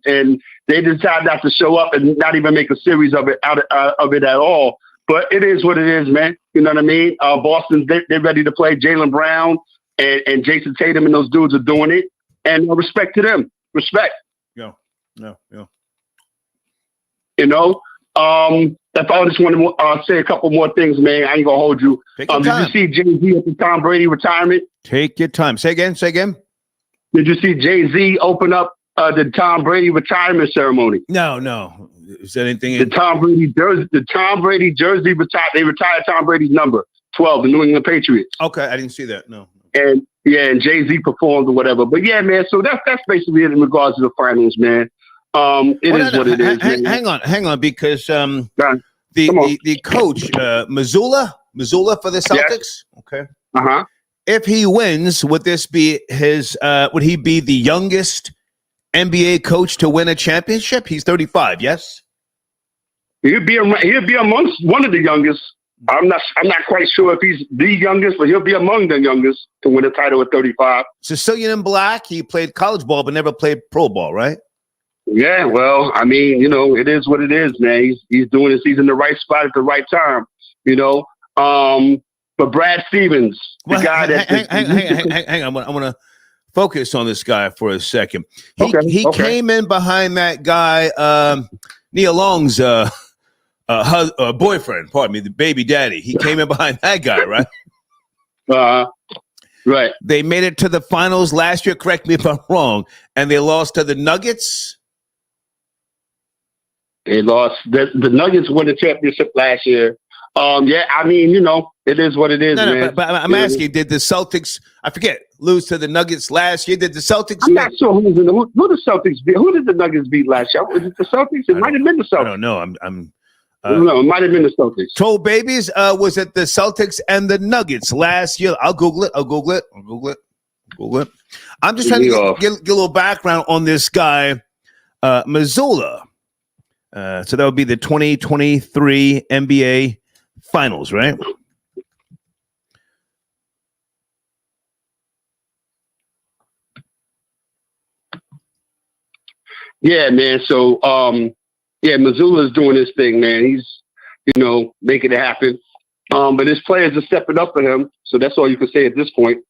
they decided not to show up and not even make a series of it out of it at all. But it is what it is, man. You know what I mean? Boston, they're ready to play. Jaylen Brown and Jason Tatum and those dudes are doing it. And respect to them. Respect. Yeah. If I just want to say a couple more things, man, I ain't going to hold you. Did you see Jay-Z at the Tom Brady retirement? Take your time. Say again. Did you see Jay-Z open up the Tom Brady retirement ceremony? No. Is there anything? The Tom Brady jersey retired. They retired Tom Brady's number 12, the New England Patriots. Okay, I didn't see that. No. And Jay-Z performed or whatever. But yeah, man. So that's basically it in regards to the finals, man. It is what it is. Hang on, because the coach Missoula for the Celtics. Yes. Okay. If he wins, would this be his? Would he be the youngest NBA coach to win a championship? He's 35. Yes. He'll be amongst one of the youngest. I'm not quite sure if he's the youngest, but he'll be among the youngest to win a title at 35. Sicilian and black. He played college ball, but never played pro ball, right? Yeah, well, I mean, it is what it is, man. He's doing this. He's in the right spot at the right time, But Brad Stevens, the guy that hang on, I want to focus on this guy for a second. He came in behind that guy, Nia Long's boyfriend. Pardon me, the baby daddy. He came in behind that guy, right? Right. They made it to the finals last year. Correct me if I'm wrong, and they lost to the Nuggets. They lost. The Nuggets won the championship last year. Yeah, I mean, it is what it is, man. But I'm asking, did the Celtics, I forget, lose to the Nuggets last year? Did the Celtics? I'm not sure who the Celtics beat. Who did the Nuggets beat last year? Was it the Celtics? It might have been the Celtics. I don't know. No, it might have been the Celtics. Troll babies, was it the Celtics and the Nuggets last year? I'll Google it. I'm just trying to get a little background on this guy, Missoula. So that would be the 2023 NBA Finals, right? Yeah, man. So, Missoula's doing this thing, man. He's, making it happen. But his players are stepping up for him. So that's all you can say at this point.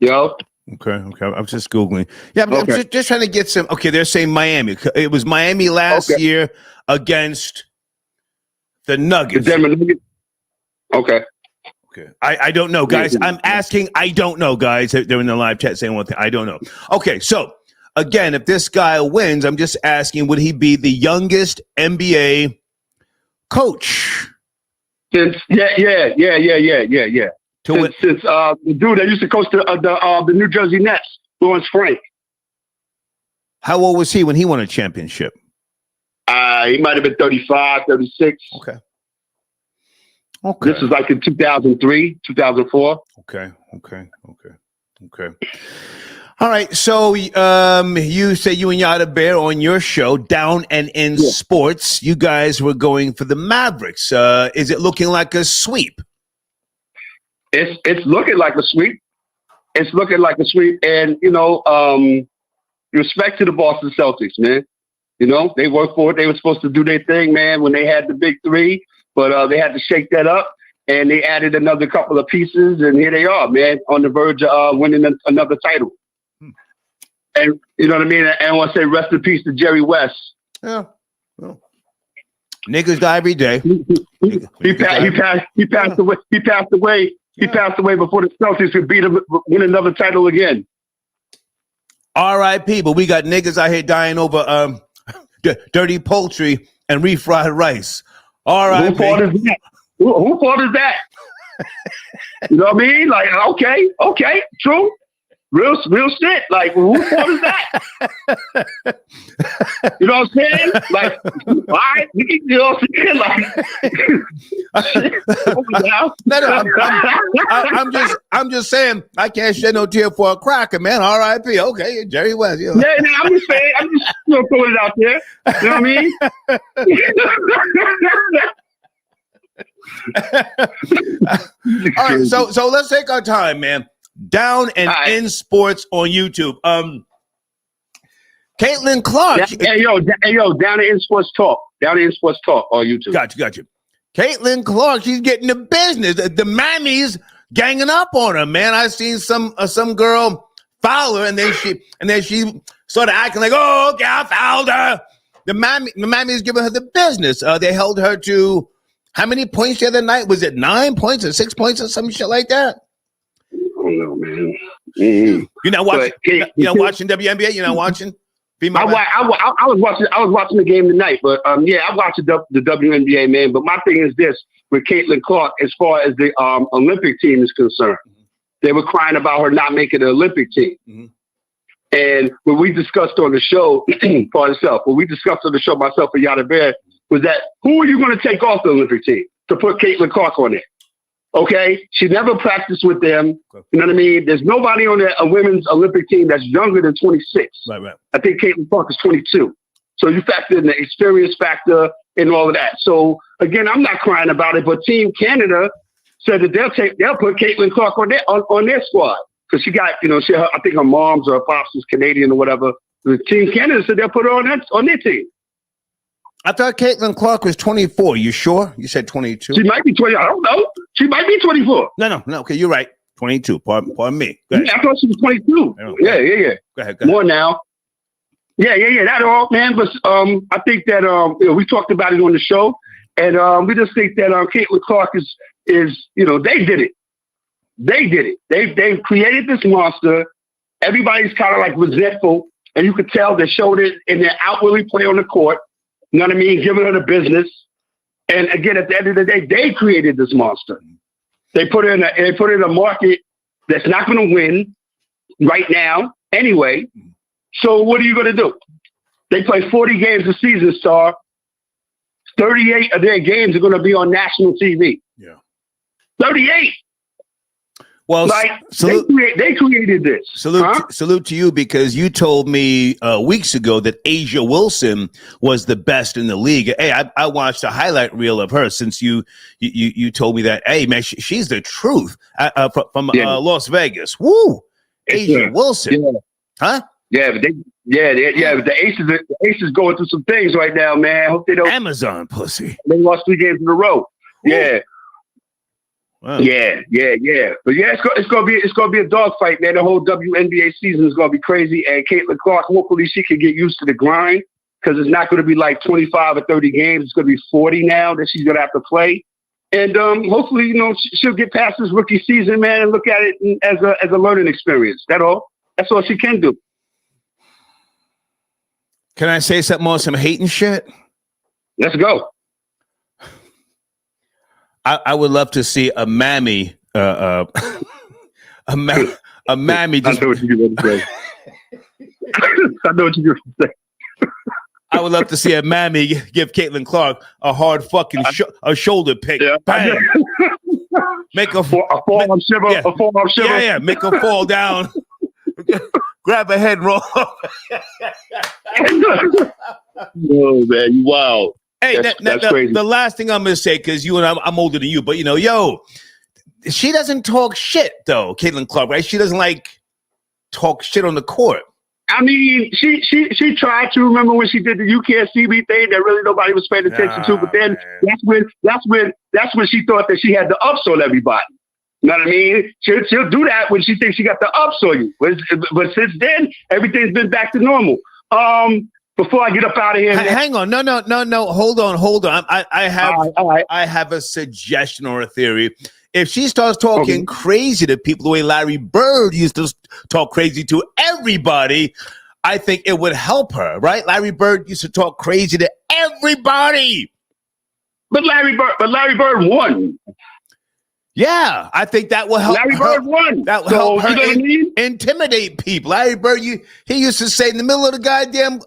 Okay. I'm just Googling. Yeah, I'm just trying to get some. Okay, they're saying Miami. It was Miami last year against the Nuggets. Okay. I don't know, guys. I'm asking. I don't know, guys. They're in the live chat saying one thing. I don't know. Okay, so again, if this guy wins, I'm just asking, would he be the youngest NBA coach? Since the dude that used to coach the New Jersey Nets, Lawrence Frank. How old was he when he won a championship? He might have been 35, 36. Okay. This is like in 2003, 2004. Okay. All right. So you say you and Yada Bear on your show, Down and In Sports, you guys were going for the Mavericks. Is it looking like a sweep? It's looking like a sweep. And, respect to the Boston Celtics, man. They worked for it. They were supposed to do their thing, man, when they had the big three. But they had to shake that up. And they added another couple of pieces. And here they are, man, on the verge of winning another title. And you know what I mean? And I want to say rest in peace to Jerry West. Yeah. Well, niggas die every day. He passed away. He passed away. He passed away before the Celtics could win another title again. R.I.P. But we got niggas out here dying over dirty poultry and refried rice. R.I.P. Who fault is that? You know what I mean? Like, okay, true. Real shit. Like, who fault is that? You know what I'm saying? Like, all right, you know what I'm saying? Like, I'm just saying, I can't shed no tear for a cracker, man. R.I.P. Okay, Jerry West. Yeah, I'm just saying, I'm just throwing it out there. You know what I mean? All right, so let's take our time, man. Down and In Sports on YouTube. Caitlin Clark. Hey, yo, Down and In Sports Talk. Down and In Sports Talk on YouTube. Got you. Caitlin Clark, she's getting the business. The mammies ganging up on her, man. I seen some girl foul her, and then she started acting like, oh, okay, I fouled her. The mammies giving her the business. They held her to how many points the other night? Was it 9 points or 6 points or some shit like that? I don't know, man. You're not watching. You're not watching WNBA. You're not watching. I was watching the game tonight, but yeah, I watched the WNBA, man. But my thing is this with Caitlin Clark, as far as the Olympic team is concerned, they were crying about her not making the Olympic team. And what we discussed on the show, what we discussed on the show, myself and Yada Bear, was that who are you going to take off the Olympic team to put Caitlin Clark on it? Okay, she never practiced with them. You know what I mean? There's nobody on a women's Olympic team that's younger than 26. Right. I think Caitlin Clark is 22. So you factor in the experience factor and all of that. So again, I'm not crying about it, but Team Canada said that they'll put Caitlin Clark on their squad because she got, I think her mom's or her pops is Canadian or whatever. The Team Canada said they'll put her on their team. I thought Caitlin Clark was 24. You sure? You said 22. She might be 20. I don't know. She might be 24. No. Okay, you're right. 22. Pardon me. Yeah, I thought she was 22. Yeah. Go ahead. More now. Yeah. That all, man. But I think that we talked about it on the show, and we just think that Caitlin Clark is they did it. They did it. They created this monster. Everybody's kind of like resentful, and you could tell they showed it in their outwardly play on the court. You know what I mean? Giving her the business. And again, at the end of the day, they created this monster. They put it in a market that's not going to win right now anyway. So what are you going to do? They play 40 games a season, Star. 38 of their games are going to be on national TV. Yeah. 38. Well, they created this. Salute to you, because you told me weeks ago that Asia Wilson was the best in the league. Hey, I watched a highlight reel of her since you told me that. Hey, man, she's the truth from Las Vegas. Woo, Asia Wilson, huh? Yeah, but but the Aces going through some things right now, man. Hope they don't. Amazon pussy. They lost 3 games in a row. Woo. Yeah. Wow. Yeah. But yeah, it's gonna be a dogfight, man. The whole WNBA season is gonna be crazy. And Caitlin Clark, hopefully she can get used to the grind, because it's not gonna be like 25 or 30 games. It's gonna be 40 now that she's gonna have to play. And hopefully, she'll get past this rookie season, man, and look at it as a learning experience. That's all she can do. Can I say something on some hating shit? Let's go. I would love to see a mammy, a mammy. I know what you're going to say. I know what you're going to say. I would love to see a mammy give Caitlin Clark a hard fucking a shoulder pick. Yeah. Bang. Make a forearm shiver. Yeah. A forearm shiver. Yeah. Make her fall down. Grab her head and roll. No, man, you wild. Hey, that's crazy. The last thing I'm going to say, because you and I'm older than you, but she doesn't talk shit though, Caitlin Clark, right? She doesn't talk shit on the court. I mean, she tried to. Remember when she did the UKCB thing that really nobody was paying attention to, but then that's when she thought that she had the ups on everybody. You know what I mean? She'll do that when she thinks she got the ups on you. But since then, everything's been back to normal. Before I get up out of here, hang on, no, hold on. I have a suggestion or a theory. If she starts talking crazy to people the way Larry Bird used to talk crazy to everybody, I think it would help her, right? Larry Bird used to talk crazy to everybody. But Larry Bird won. Yeah, I think that will help. Larry Bird won. That will help her intimidate people. Larry Bird, he used to say in the middle of the goddamn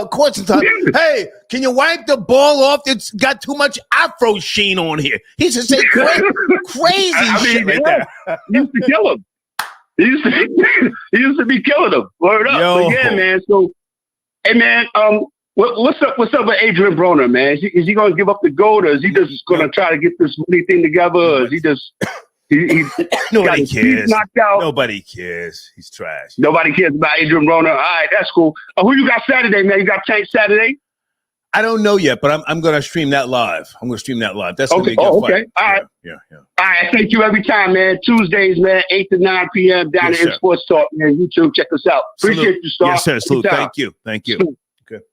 court sometimes, "Hey, can you wipe the ball off? It's got too much Afro sheen on here." He used to say crazy shit like that. He used to kill him. He used to be killing them. Word up. But yeah, man. So, hey, man. What's up with Adrian Broner, man? Is he going to give up the gold, or is he just going to try to get this money thing together? Or is he just nobody cares? Knocked out? Nobody cares. He's trash. Nobody cares about Adrian Broner. All right, that's cool. Who you got Saturday, man? You got Tank Saturday? I don't know yet, but I'm going to stream that live. That's okay. Okay. All right. Yeah. All right. Thank you every time, man. Tuesdays, man, 8 to 9 p.m. down at Sports Talk, man. YouTube, check us out. Appreciate you, Star. Yes, sir. Salute. Thank you. Salute. Okay.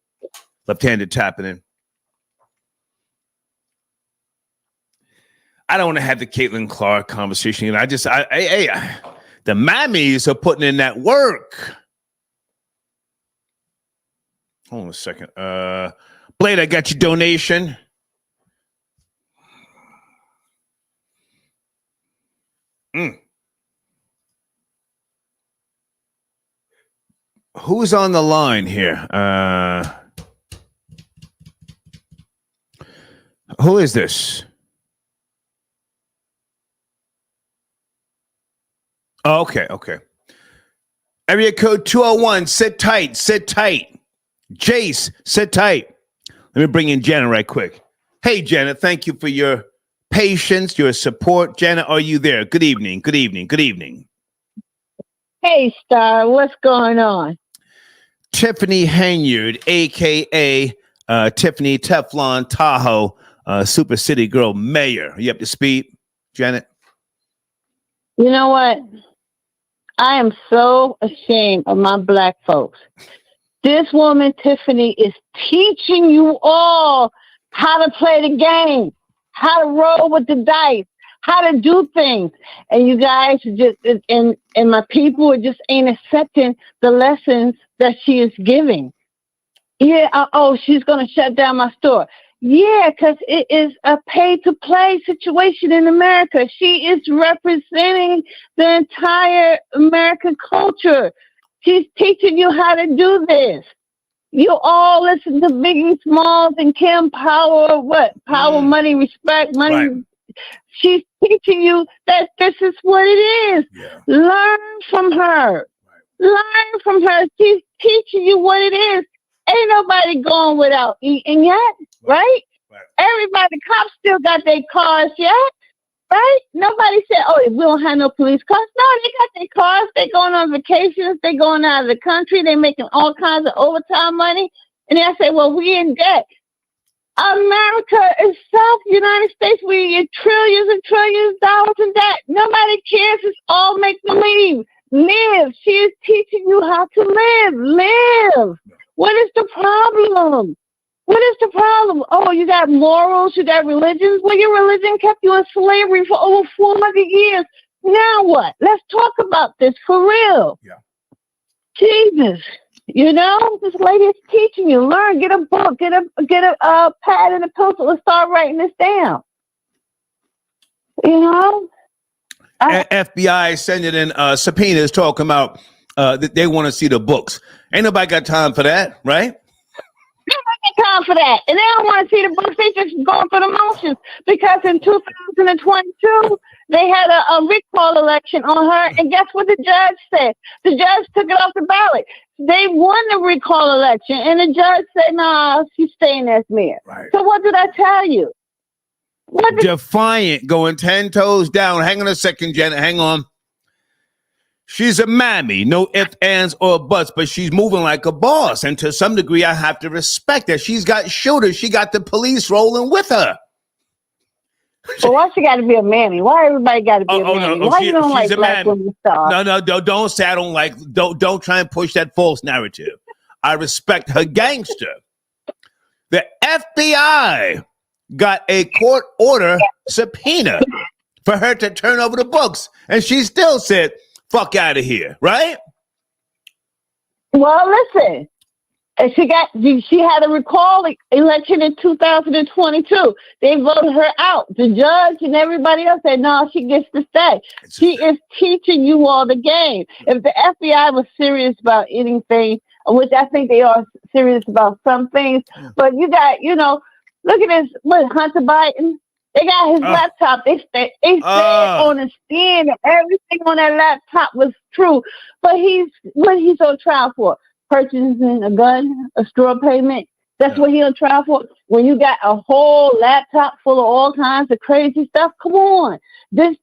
Left-handed tapping in. I don't want to have the Caitlin Clark conversation. The mammies are putting in that work. Hold on a second. Blade, I got your donation. Who's on the line here? Who is this? Oh, okay. Area code 201. Sit tight. Jace, sit tight. Let me bring in Janet right quick. Hey, Janet, thank you for your patience, your support. Janet, are you there? Good evening. Hey, Star, what's going on? Tiffany Henyard, a.k.a. Tiffany Teflon Tahoe, Super City Girl Mayor. Are you up to speed, Janet? You know what? I am so ashamed of my black folks. This woman, Tiffany, is teaching you all how to play the game, how to roll with the dice, how to do things. And you guys just, and my people just ain't accepting the lessons that she is giving. Yeah, she's going to shut down my store. Yeah, because it is a pay-to-play situation in America. She is representing the entire American culture. She's teaching you how to do this. You all listen to Biggie Smalls and Kim Power. What? Power, money, respect, money. Right. She's teaching you that this is what it is. Yeah. Learn from her. Learn from her. She's teaching you what it is. Ain't nobody going without eating yet, right? Everybody, cops still got their cars yet, right? Nobody said, we don't have no police cars. No, they got their cars. They going on vacations. They going out of the country. They making all kinds of overtime money. And they say, well, we in debt. America itself, United States, we in trillions and trillions of dollars in debt. Nobody cares. It's all make believe. Live. She is teaching you how to live. Live. What is the problem? What is the problem? Oh, you got morals, you got religions. Well, your religion kept you in slavery for over 400 years. Now what? Let's talk about this for real. Yeah. Jesus. This lady is teaching you. Learn, get a book, get a pad and a pencil and start writing this down. FBI sending in subpoenas talking about that they want to see the books. Ain't nobody got time for that, right? Time for that, and they don't want to see the books. They just going for the motions because in 2022 they had a recall election on her, and guess what the judge said? The judge took it off the ballot. They won the recall election, and the judge said, "Nah, she's staying as mayor." Right. So what did I tell you? Defiant, going 10 toes down. Hang on a second, Janet. Hang on. She's a mammy, no ifs, ands, or buts, but she's moving like a boss. And to some degree, I have to respect her. She's got shooters. She got the police rolling with her. Well, why she got to be a mammy? Why everybody got to be a mammy? Why you don't like black women stars? No, don't say I don't like. Don't try and push that false narrative. I respect her gangster. The FBI got a court order subpoena for her to turn over the books, and she still said, fuck out of here, right? Well, listen, she had a recall election in 2022. They voted her out. The judge and everybody else said, no, she gets to stay. She is teaching you all the game. If the FBI was serious about anything, which I think they are serious about some things, but you got, look at this, Hunter Biden? They got his laptop. They said on the stand and everything on that laptop was true. But what he's on trial for? Purchasing a gun, a straw payment. That's what he's on trial for. When you got a whole laptop full of all kinds of crazy stuff, come on. Just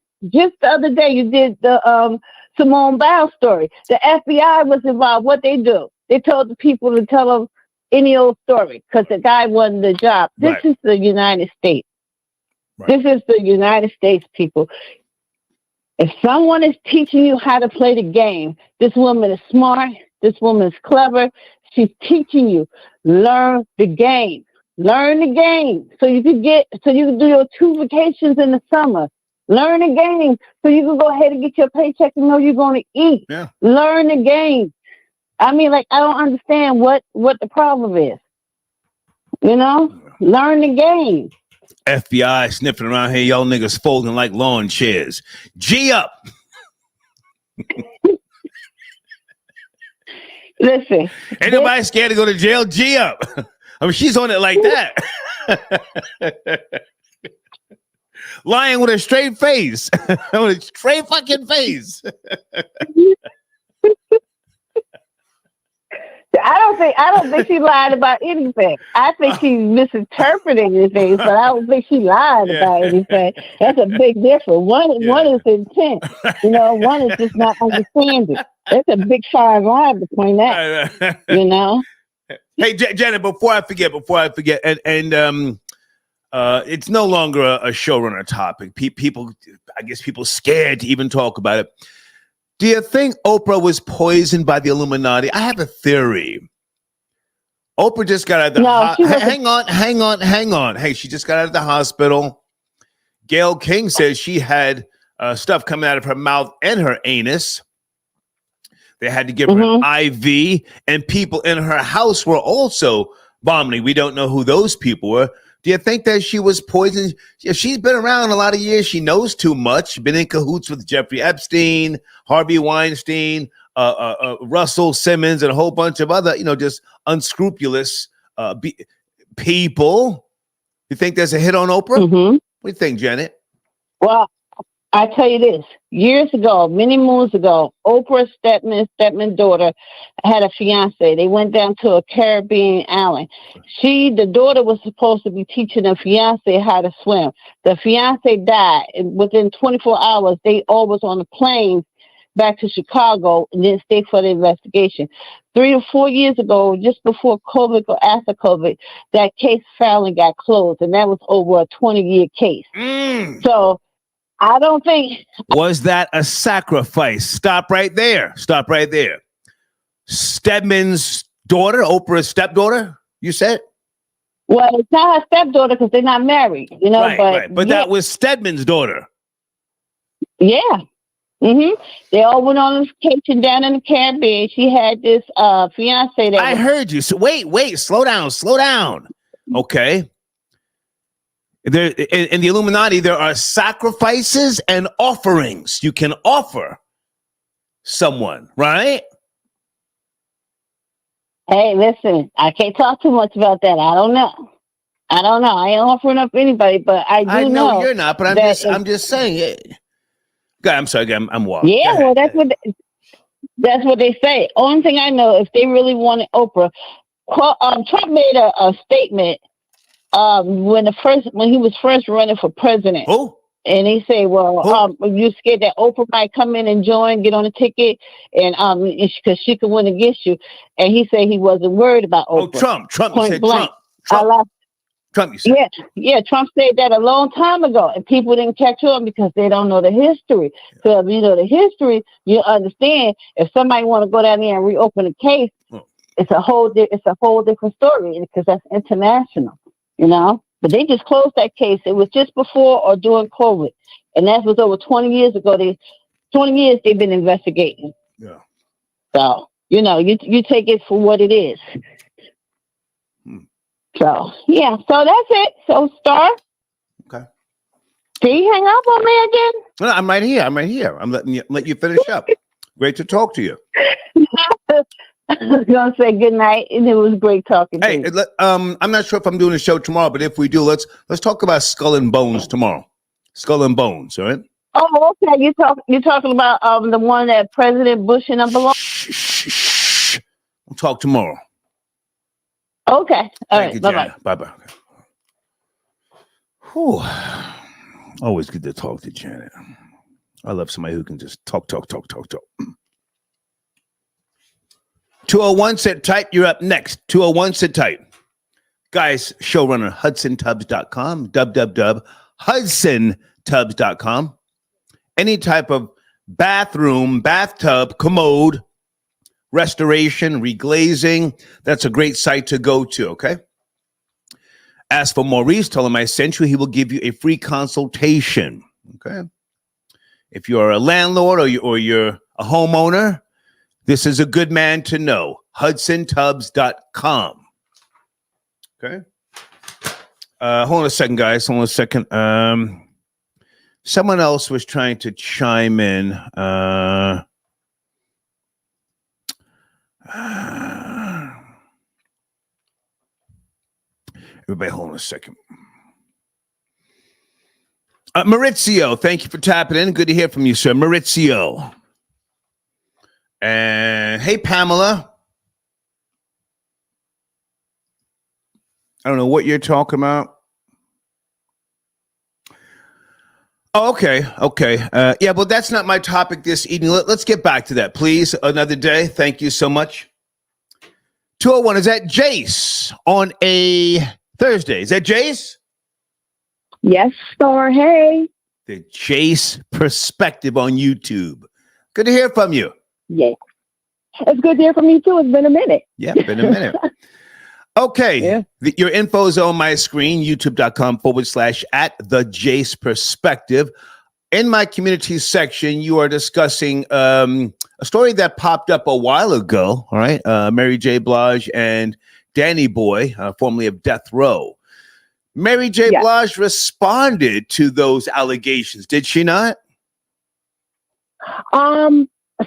the other day you did the Simone Biles story. The FBI was involved. What they do? They told the people to tell them any old story because the guy won the job. This is the United States. Right. This is the United States, people. If someone is teaching you how to play the game, this woman is smart. This woman is clever. She's teaching you. Learn the game. Learn the game so you can do your 2 vacations in the summer. Learn the game so you can go ahead and get your paycheck and know you're going to eat. Yeah. Learn the game. I mean, like, I don't understand what the problem is. You know? Learn the game. FBI sniffing around here, y'all niggas folding like lawn chairs. G up. Listen. Ain't nobody scared to go to jail? G up. I mean, she's on it like that. Lying with a straight face. With a straight fucking face. I don't think she lied about anything. I think she misinterpreted things, but I don't think she lied about anything. That's a big difference. One is intent. You know, one is just not understanding. There's a big fine line between that. You know. Hey, Janet, before I forget, and it's no longer a showrunner topic. People scared to even talk about it. Do you think Oprah was poisoned by the Illuminati? I have a theory. Oprah just got out of the hospital. Hang on. Hey, she just got out of the hospital. Gayle King says she had stuff coming out of her mouth and her anus. They had to give her an IV, and people in her house were also vomiting. We don't know who those people were. Do you think that she was poisoned? She's been around a lot of years. She knows too much. Been in cahoots with Jeffrey Epstein, Harvey Weinstein, Russell Simmons, and a whole bunch of other, just unscrupulous people. You think there's a hit on Oprah? Mm-hmm. What do you think, Janet? Well, I tell you this. Years ago, many moons ago, Oprah's stepman's daughter had a fiance. They went down to a Caribbean island. The daughter was supposed to be teaching the fiance how to swim. The fiance died. And within 24 hours, they all was on a plane back to Chicago and then stayed for the investigation. 3 to 4 years ago, just before COVID or after COVID, that case finally got closed. And that was over a 20-year case. So I don't think. Was that a sacrifice? Stop right there. Stedman's daughter, Oprah's stepdaughter, you said? Well, it's not her stepdaughter because they're not married, Right. But that was Stedman's daughter. Yeah. Mm-hmm. They all went on vacation down in the Caribbean. She had this fiance that I heard you. So wait, slow down. Okay. There in the Illuminati, there are sacrifices and offerings you can offer someone, right? Hey, listen, I can't talk too much about that. I don't know. I ain't offering up anybody, but I know you're not. But I'm just saying. God, I'm sorry. I'm walking. Yeah, well, that's what they say. Only thing I know, if they really wanted Oprah, Trump made a statement. When he was first running for president. Oh. And he said, you scared that Oprah might come in and join, get on the ticket, and because she could win against you. And he said he wasn't worried about Oprah. Trump. Point You said blank. Trump. Trump, you said. Yeah. Trump said that a long time ago, and people didn't catch on because they don't know the history. So if you know the history, you understand. If somebody want to go down there and reopen a case, it's a whole different story because that's international. But they just closed that case. It was just before or during COVID. And that was over 20 years ago. 20 years they've been investigating. Yeah. So, you take it for what it is. So, yeah. So that's it. So, Star. Okay. Did you hang up on me again? No, I'm right here. I'm let you finish up. Great to talk to you. I was going to say good night, and it was great talking to you. I'm not sure if I'm doing a show tomorrow, but if we do, let's talk about Skull and Bones tomorrow. Skull and Bones, all right? Oh, okay. You're talking about the one that President Bush and them belong? Shh. We'll talk tomorrow. Okay. All Thank right. you, Bye-bye. Bye-bye. Whew. Always good to talk to Janet. I love somebody who can just talk. 201, sit tight. You're up next. 201, sit tight. Guys, showrunner, HudsonTubs.com, HudsonTubs.com. Any type of bathroom, bathtub, commode, restoration, reglazing, that's a great site to go to, okay? Ask for Maurice. Tell him I sent you. He will give you a free consultation, okay? If you're a landlord or you're a homeowner, this is a good man to know. HudsonTubs.com. Okay. Hold on a second, guys. Hold on a second. Someone else was trying to chime in. Everybody, hold on a second. Maurizio, thank you for tapping in. Good to hear from you, sir. Maurizio. And hey, Pamela. I don't know what you're talking about. Oh, okay. Yeah, well, that's not my topic this evening. Let's get back to that, please. Another day. Thank you so much. 201, is that Jace on a Thursday? Is that Jace? Yes, sir. Hey. The Jace Perspective on YouTube. Good to hear from you. Yeah. It's good to hear from you, too. It's been a minute. Yeah, been a minute. Okay. Yeah. Your info is on my screen, youtube.com/@the-Jace Perspective. In my community section, you are discussing a story that popped up a while ago. All right. Mary J. Blige and Danny Boy, formerly of Death Row. Mary J. Blige responded to those allegations, did she not?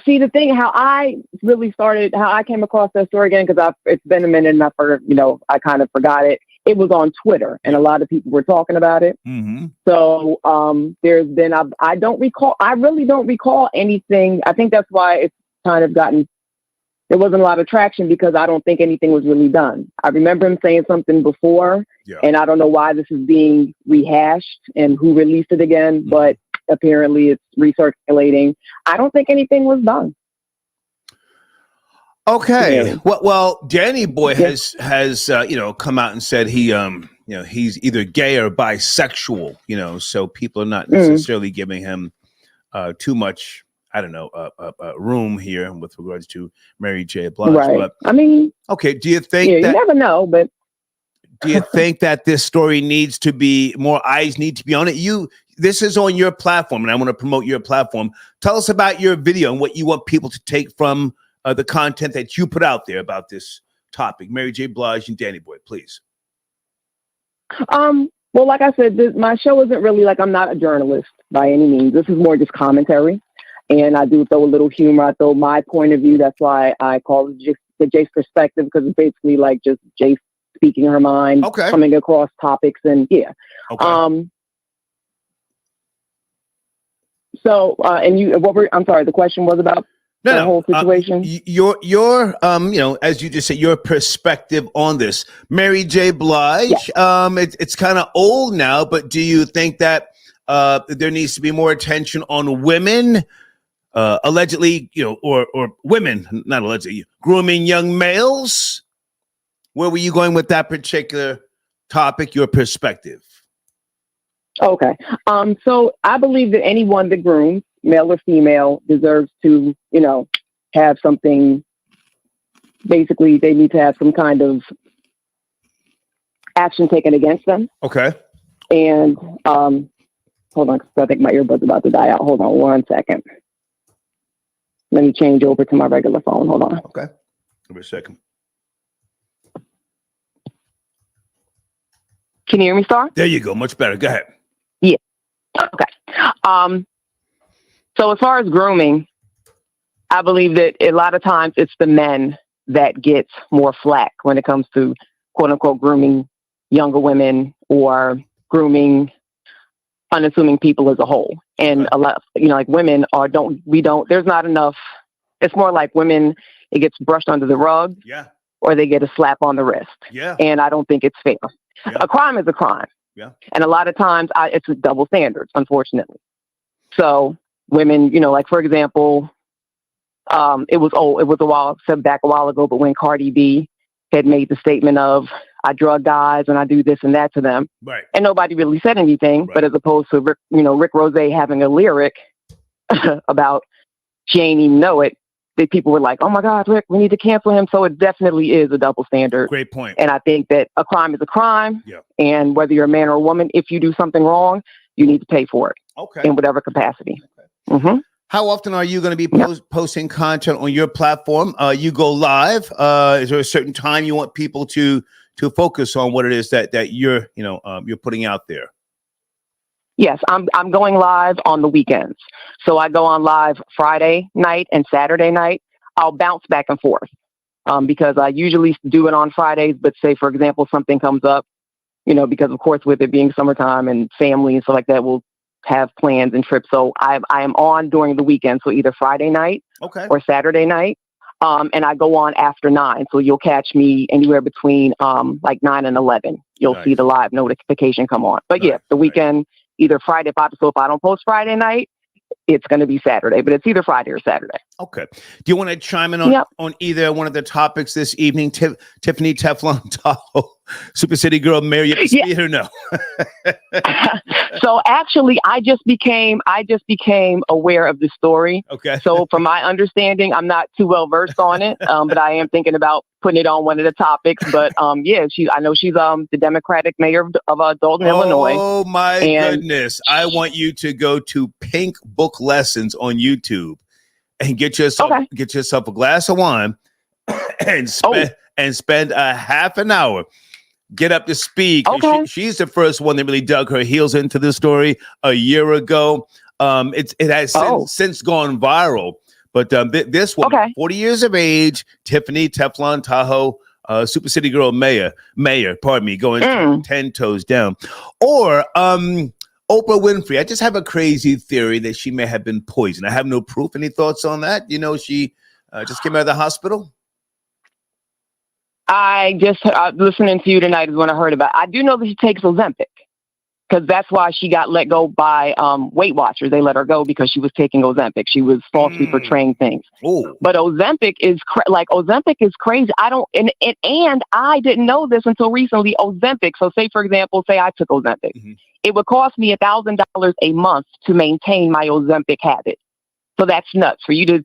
See, the thing, how I came across that story again, because it's been a minute and I kind of forgot it. It was on Twitter, and a lot of people were talking about it. Mm-hmm. So there's been, I really don't recall anything. I think that's why it's kind of there wasn't a lot of traction, because I don't think anything was really done. I remember him saying something before, and I don't know why this is being rehashed and who released it again, but apparently it's recirculating. I don't think anything was done. Okay. Well, Danny Boy has come out and said he he's either gay or bisexual, so people are not necessarily giving him too much, room here with regards to Mary J. Blige. Right. But, okay. Do you think you never know, but do you think that this story needs to be more eyes need to be on it? This is on your platform, and I want to promote your platform. Tell us about your video and what you want people to take from the content that you put out there about this topic, Mary J. Blige and Danny Boy, please. Well, like I said, my show isn't really I'm not a journalist by any means. This is more just commentary, and I do throw a little humor. I throw my point of view. That's why I call it just the Jace Perspective, because it's basically just Jace speaking her mind, coming across topics, and yeah. Okay. So, I'm sorry, the question was about the whole situation? Your as you just said, your perspective on this. Mary J. Blige, it's kind of old now, but do you think that there needs to be more attention on women, allegedly, or women, not allegedly, grooming young males? Where were you going with that particular topic, your perspective? Okay. So I believe that anyone that grooms, male or female, deserves to, have something. Basically, they need to have some kind of action taken against them. Okay. And hold on, because I think my earbud's about to die out. Hold on 1 second. Let me change over to my regular phone. Hold on. Okay. Give me a second. Can you hear me, Star? There you go. Much better. Go ahead. Yeah. Okay. So as far as grooming, I believe that a lot of times it's the men that get more flack when it comes to quote unquote grooming younger women or grooming unassuming people as a whole. And a lot, women there's not enough. It's more like women, it gets brushed under the rug. Yeah. Or they get a slap on the wrist. Yeah. And I don't think it's fair. Yeah. A crime is a crime. Yeah. And a lot of times it's a double standards, unfortunately. So women, for example, it was a while ago, but when Cardi B had made the statement of, I drug guys and I do this and that to them. Right. And nobody really said anything, but as opposed to Rick Rose having a lyric about she ain't even know it, that people were like, oh my God, Rick, we need to cancel him. So it definitely is a double standard. Great point. And I think that a crime is a crime. Yeah. And whether you're a man or a woman, if you do something wrong, you need to pay for it. Okay. In whatever capacity. Okay. Mm-hmm. How often are you going to be posting content on your platform? You go live. Is there a certain time you want people to focus on what it is that you're putting out there? Yes, I'm going live on the weekends. So I go on live Friday night and Saturday night. I'll bounce back and forth because I usually do it on Fridays. But say, for example, something comes up, because of course with it being summertime and family and stuff like that, we'll have plans and trips. So I am on during the weekend. So either Friday night or Saturday night. And I go on after 9. So you'll catch me anywhere between like 9 and 11. You'll see the live notification come on. But the weekend, either Friday, so if I don't post Friday night, it's going to be Saturday, but it's either Friday or Saturday. Okay. Do you want to chime in on either one of the topics this evening? Tiffany Teflon Tahoe, Super City Girl, Mayor, or no? So actually, I just became aware of the story. Okay. So from my understanding, I'm not too well versed on it, but I am thinking about putting it on one of the topics. But I know she's the Democratic mayor of Dolton, Illinois. Oh my goodness! I want you to go to Pink Book Lessons on YouTube and get yourself a glass of wine and spend a half an hour. Get up to speed. She's the first one that really dug her heels into this story a year ago. It has since gone viral. But this one, 40 years of age, Tiffany Teflon Tahoe, Super City Girl Mayor, going 10 toes down. Or Oprah Winfrey. I just have a crazy theory that she may have been poisoned. I have no proof. Any thoughts on that? She just came out of the hospital. I just listening to you tonight is when I heard about it. I do know that she takes Ozempic because that's why she got let go by Weight Watchers. They let her go because she was taking Ozempic. She was falsely portraying things. Ooh. But Ozempic is crazy. And I didn't know this until recently. Ozempic. So say, for example, I took Ozempic. Mm-hmm. It would cost me $1,000 a month to maintain my Ozempic habit. So that's nuts for you to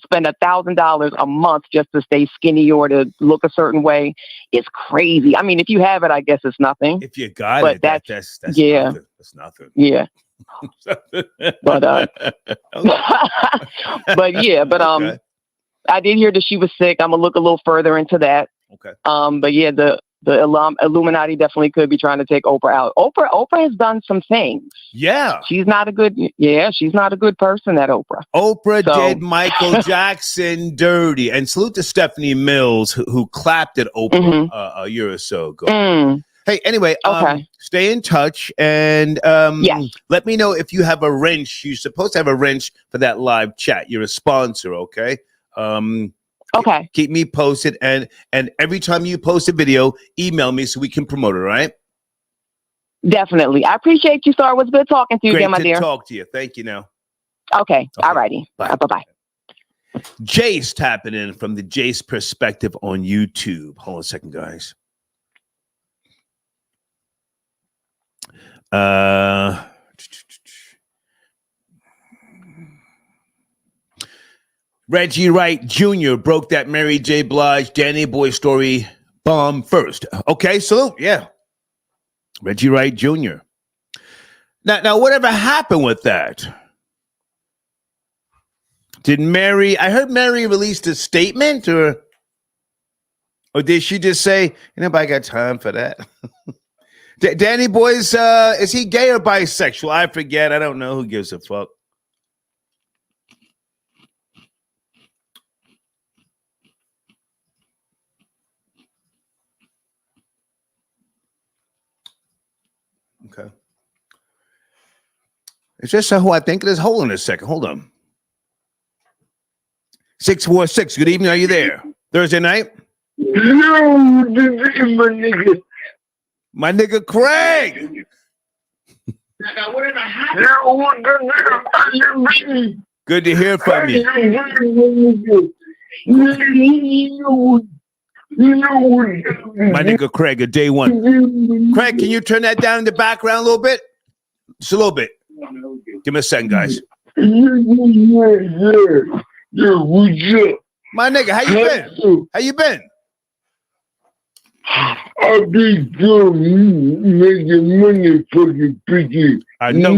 spend $1,000 a month just to stay skinny or to look a certain way. It's crazy. I mean, if you have it, I guess it's nothing. If you got it, that's nothing. That's nothing. Yeah. But I did hear that she was sick. I'm gonna look a little further into that. Okay. But the Illuminati definitely could be trying to take Oprah out. Oprah has done some things. Yeah. She's not a good person, that Oprah. Oprah did Michael Jackson dirty. And salute to Stephanie Mills, who clapped at Oprah a year or so ago. Hey, anyway, stay in touch and let me know if you have a wrench. You're supposed to have a wrench for that live chat. You're a sponsor, okay? Keep me posted, and every time you post a video, email me so we can promote it, all right? Definitely. I appreciate you, sir. It was good talking to you again, my dear. Great to talk to you. Thank you now. Okay. All righty. Bye-bye. Jace tapping in from the Jace perspective on YouTube. Hold on a second, guys. Reggie Wright Jr. broke that Mary J. Blige, Danny Boy story bomb first. Okay, so yeah. Reggie Wright Jr. Now, whatever happened with that? I heard Mary released a statement or did she just say, anybody got time for that? Danny Boy's, is he gay or bisexual? I forget. I don't know. Who gives a fuck? Okay. It's just who I think it is. Hold on a second. Hold on. 646. Good evening. Are you there? Thursday night? No, my nigga. My nigga Craig. Good to hear from you. My nigga Craig, a day one. Craig, can you turn that down in the background a little bit? Just a little bit. Give me a second, guys. My nigga, how you been? How you been? I'll be making money for the piggy. I know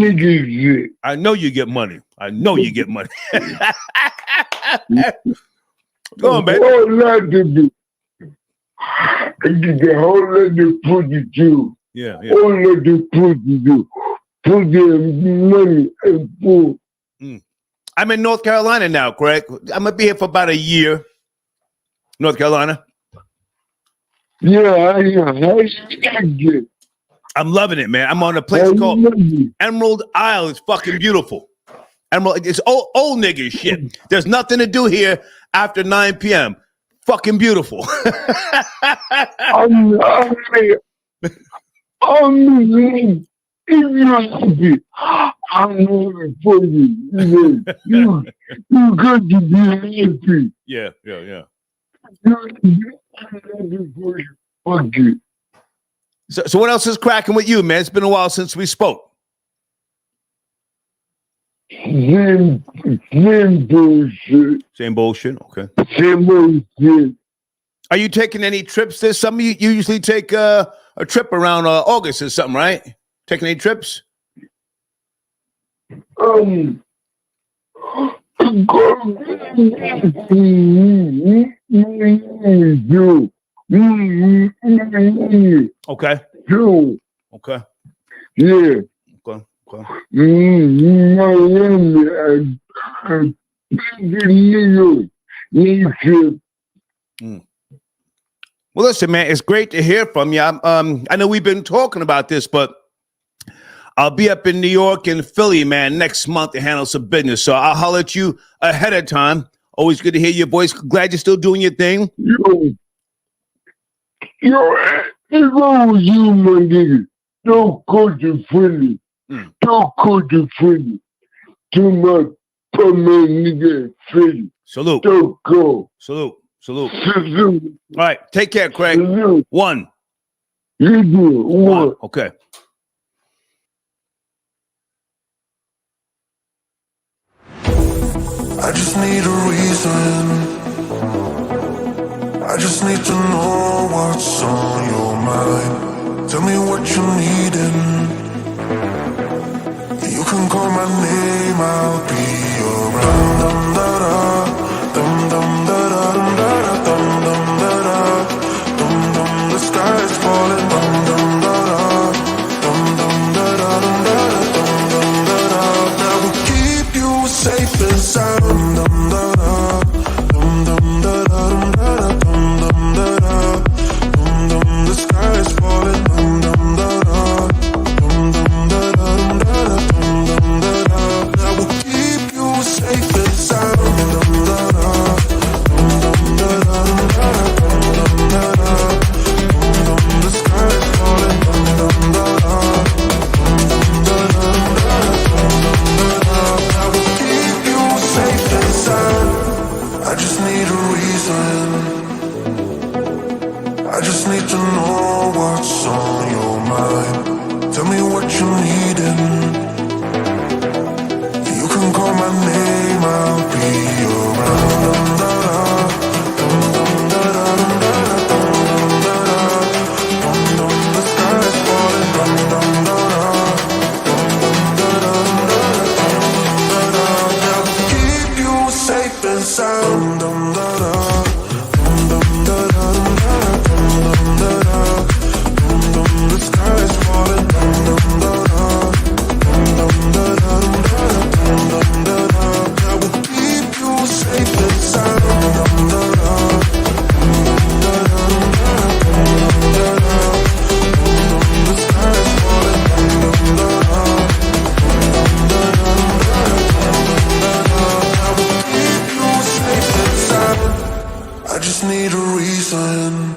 you get money. I know you get money. Go on, baby. I get a whole lot of pussy too. Yeah. Whole lot of pussy too. Pussy and money and food. I'm in North Carolina now, Craig. I'm gonna be here for about a year. North Carolina. Yeah. I'm loving it, man. I'm on a place called Emerald Isle. It's fucking beautiful. Emerald, it's old nigga shit. There's nothing to do here after 9 p.m. Fucking beautiful. I'm for you. You got to be happy. Yeah. Fuck you. So what else is cracking with you, man? It's been a while since we spoke. Same bullshit. Same bullshit. Okay. Same bullshit. Are you taking any trips this summer? You usually take a trip around August or something, right? Taking any trips? Okay. Okay. Yeah. Okay. Well, listen, man, it's great to hear from you. I know we've been talking about this, but I'll be up in New York and Philly, man, next month to handle some business. So I'll holler at you ahead of time. Always good to hear your voice. Glad you're still doing your thing. If I was you, my nigga, don't go to Philly. Don't go to Philly. Too much for my nigga Philly. Salute. Don't go. Salute. All right. Take care, Craig. One. You do. One. Okay. I just need a reason. I just need to know what's on your mind. Tell me what you needin'. You can call my name, I'll be around. Dum da da, dum dum da da, dum da da, dum dum da da, dum dum. The sky is falling. Dum dum da da, dum dum da da, dum da da, dum dum da da. That will keep you safe and sound. Dum da da, dum dum da da, dum da da, dum dum da da, dum dum. The sky is falling. Dum dum da da, dum dum da da, dum da da, dum dum da da. That will keep you safe and sound. Dum da da, dum dum da da, dum da da, dum dum da da, dum dum. The sky is falling. Dum dum da da, dum dum da da, dum da da, dum dum da da. That will keep you safe and sound. I just need a reason. I just need to know what's on your mind. Tell me what you needin'. You can call my name, I'll be around. Dum da da, dum dum da da, dum da da, dum dum da da, dum dum. The sky is falling. Dum dum da da, dum dum da da, dum da da, dum da da. That will keep you safe and sound. Dum da da, dum dum da da, dum da da, dum dum da da, dum dum. The sky is falling. Dum dum da da, dum dum da da, dum da da, dum dum da da. That will keep you safe and sound. Dum da da, dum dum da da, dum da da, dum dum da da, dum dum. The sky is falling. Dum dum da da, dum dum da da, dum da da, dum dum da da. That will keep you safe and sound. I just need a reason.